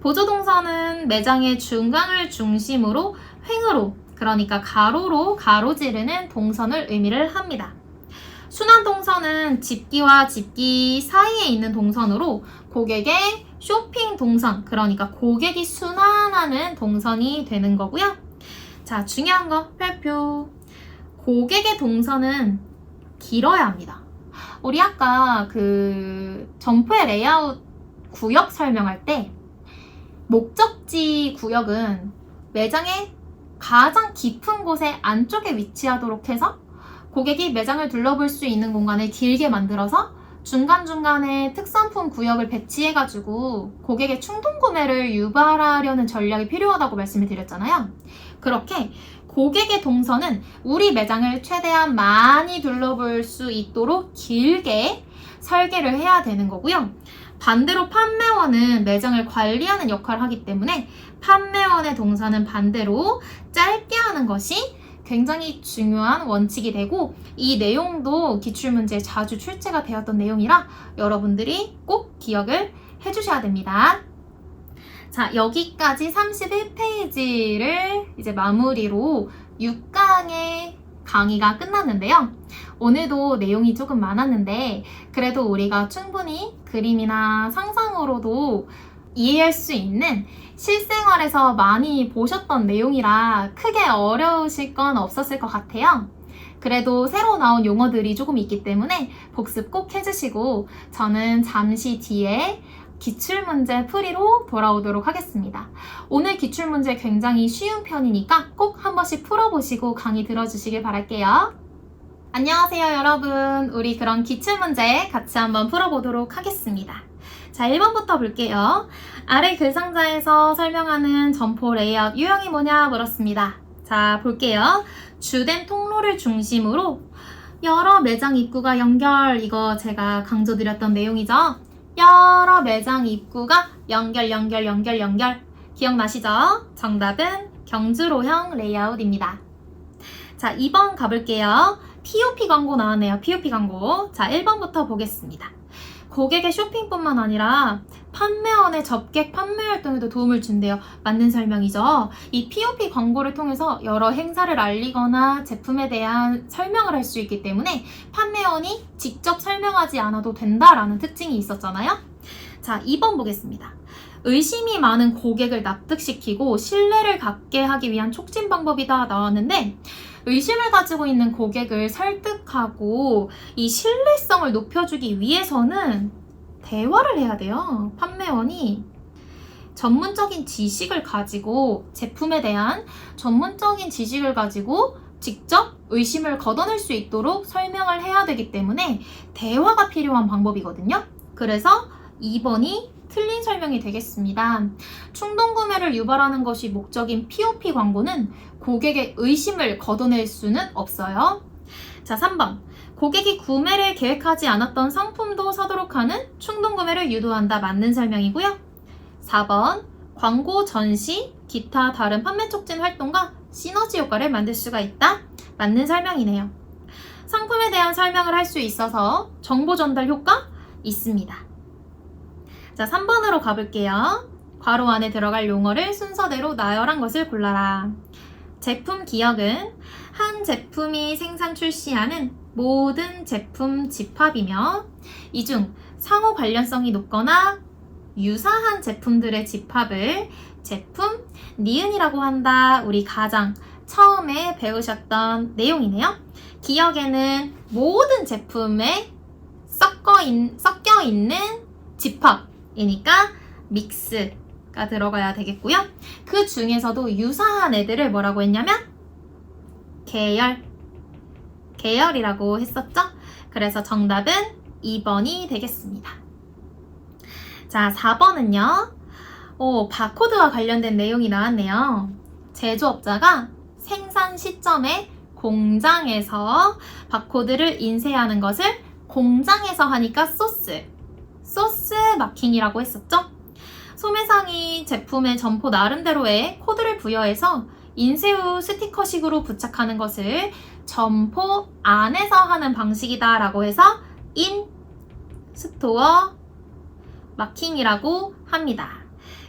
보조동선은 매장의 중앙을 중심으로 횡으로, 그러니까 가로로 가로지르는 동선을 의미를 합니다. 순환동선은 집기와 집기 사이에 있는 동선으로 고객의 쇼핑 동선, 그러니까 고객이 순환하는 동선이 되는 거고요. 자, 중요한 거 별표. 고객의 동선은 길어야 합니다. 우리 아까 그 점포의 레이아웃 구역 설명할 때 목적지 구역은 매장의 가장 깊은 곳에 안쪽에 위치하도록 해서 고객이 매장을 둘러볼 수 있는 공간을 길게 만들어서 중간중간에 특산품 구역을 배치해가지고 고객의 충동구매를 유발하려는 전략이 필요하다고 말씀을 드렸잖아요. 그렇게 고객의 동선은 우리 매장을 최대한 많이 둘러볼 수 있도록 길게 설계를 해야 되는 거고요. 반대로 판매원은 매장을 관리하는 역할을 하기 때문에 판매원의 동선은 반대로 짧게 하는 것이 굉장히 중요한 원칙이 되고 이 내용도 기출문제에 자주 출제가 되었던 내용이라 여러분들이 꼭 기억을 해주셔야 됩니다. 자, 여기까지 31페이지를 이제 마무리로 6강의 강의가 끝났는데요. 오늘도 내용이 조금 많았는데 그래도 우리가 충분히 그림이나 상상으로도 이해할 수 있는 실생활에서 많이 보셨던 내용이라 크게 어려우실 건 없었을 것 같아요. 그래도 새로 나온 용어들이 조금 있기 때문에 복습 꼭 해주시고 저는 잠시 뒤에 기출문제 풀이로 돌아오도록 하겠습니다. 오늘 기출문제 굉장히 쉬운 편이니까 꼭 한 번씩 풀어보시고 강의 들어주시길 바랄게요. 안녕하세요 여러분. 우리 그럼 기출문제 같이 한번 풀어보도록 하겠습니다. 자, 1번부터 볼게요. 아래 글상자에서 설명하는 점포 레이아웃 유형이 뭐냐 물었습니다. 자, 볼게요. 주된 통로를 중심으로 여러 매장 입구가 연결, 이거 제가 강조드렸던 내용이죠. 여러 매장 입구가 연결 기억나시죠? 정답은 경주로형 레이아웃입니다. 자, 2번 가볼게요. POP 광고 나왔네요. POP 광고. 자, 1번부터 보겠습니다. 고객의 쇼핑뿐만 아니라 판매원의 접객 판매 활동에도 도움을 준대요. 맞는 설명이죠. 이 POP 광고를 통해서 여러 행사를 알리거나 제품에 대한 설명을 할 수 있기 때문에 판매원이 직접 설명하지 않아도 된다라는 특징이 있었잖아요. 자, 2번 보겠습니다. 의심이 많은 고객을 납득시키고 신뢰를 갖게 하기 위한 촉진 방법이다 나왔는데, 의심을 가지고 있는 고객을 설득하고 이 신뢰성을 높여주기 위해서는 대화를 해야 돼요. 판매원이 전문적인 지식을 가지고, 제품에 대한 전문적인 지식을 가지고 직접 의심을 걷어낼 수 있도록 설명을 해야 되기 때문에 대화가 필요한 방법이거든요. 그래서 2번이 틀린 설명이 되겠습니다. 충동구매를 유발하는 것이 목적인 POP 광고는 고객의 의심을 걷어낼 수는 없어요. 자, 3번. 고객이 구매를 계획하지 않았던 상품도 사도록 하는 충동구매를 유도한다. 맞는 설명이고요. 4번. 광고 전시, 기타 다른 판매 촉진 활동과 시너지 효과를 만들 수가 있다. 맞는 설명이네요. 상품에 대한 설명을 할 수 있어서 정보 전달 효과 있습니다. 자, 3번으로 가볼게요. 괄호 안에 들어갈 용어를 순서대로 나열한 것을 골라라. 제품 기억은 한 제품이 생산 출시하는 모든 제품 집합이며, 이 중 상호 관련성이 높거나 유사한 제품들의 집합을 제품 니은이라고 한다. 우리 가장 처음에 배우셨던 내용이네요. 기억에는 모든 제품에 섞여 있는 집합이니까 믹스가 들어가야 되겠고요. 그 중에서도 유사한 애들을 뭐라고 했냐면 계열이라고 했었죠. 그래서 정답은 2번이 되겠습니다. 자, 4번은요. 바코드와 관련된 내용이 나왔네요. 제조업자가 생산 시점에 공장에서 바코드를 인쇄하는 것을 공장에서 하니까 소스 마킹이라고 했었죠. 소매상이 제품의 점포 나름대로의 코드를 부여해서 인쇄 후 스티커식으로 부착하는 것을 점포 안에서 하는 방식이다 라고 해서 인스토어 마킹이라고 합니다.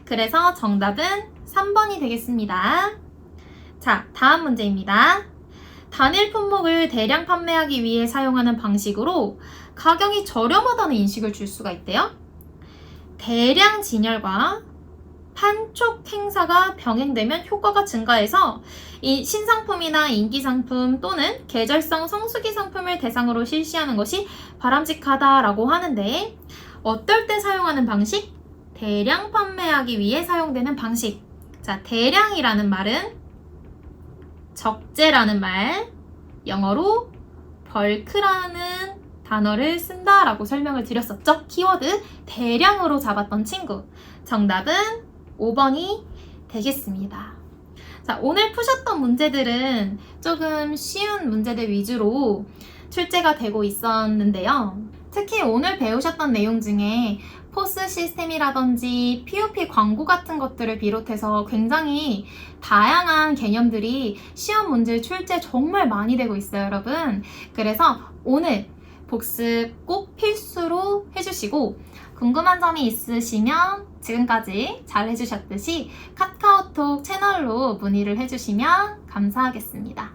그래서 정답은 3번이 되겠습니다. 자, 다음 문제입니다. 단일 품목을 대량 판매하기 위해 사용하는 방식으로 가격이 저렴하다는 인식을 줄 수가 있대요. 대량 진열과 판촉 행사가 병행되면 효과가 증가해서 이 신상품이나 인기상품 또는 계절성 성수기 상품을 대상으로 실시하는 것이 바람직하다라고 하는데, 어떨 때 사용하는 방식? 대량 판매하기 위해 사용되는 방식. 자, 대량이라는 말은 적재라는 말, 영어로 벌크라는 단어를 쓴다라고 설명을 드렸었죠. 키워드 대량으로 잡았던 친구. 정답은 5번이 되겠습니다. 자, 오늘 푸셨던 문제들은 조금 쉬운 문제들 위주로 출제가 되고 있었는데요. 특히 오늘 배우셨던 내용 중에 포스 시스템이라든지 POP 광고 같은 것들을 비롯해서 굉장히 다양한 개념들이 시험 문제 출제 정말 많이 되고 있어요, 여러분. 그래서 오늘 복습 꼭 필수로 해주시고, 궁금한 점이 있으시면 지금까지 잘 해주셨듯이 카카오톡 채널로 문의를 해주시면 감사하겠습니다.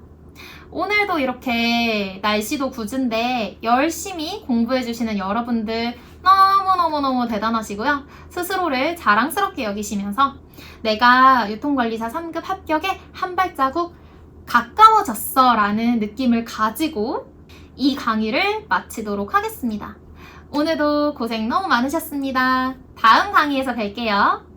오늘도 이렇게 날씨도 궂은데 열심히 공부해주시는 여러분들 너무너무너무 대단하시고요. 스스로를 자랑스럽게 여기시면서 내가 유통관리사 3급 합격에 한 발자국 가까워졌어 라는 느낌을 가지고 이 강의를 마치도록 하겠습니다. 오늘도 고생 너무 많으셨습니다. 다음 강의에서 뵐게요.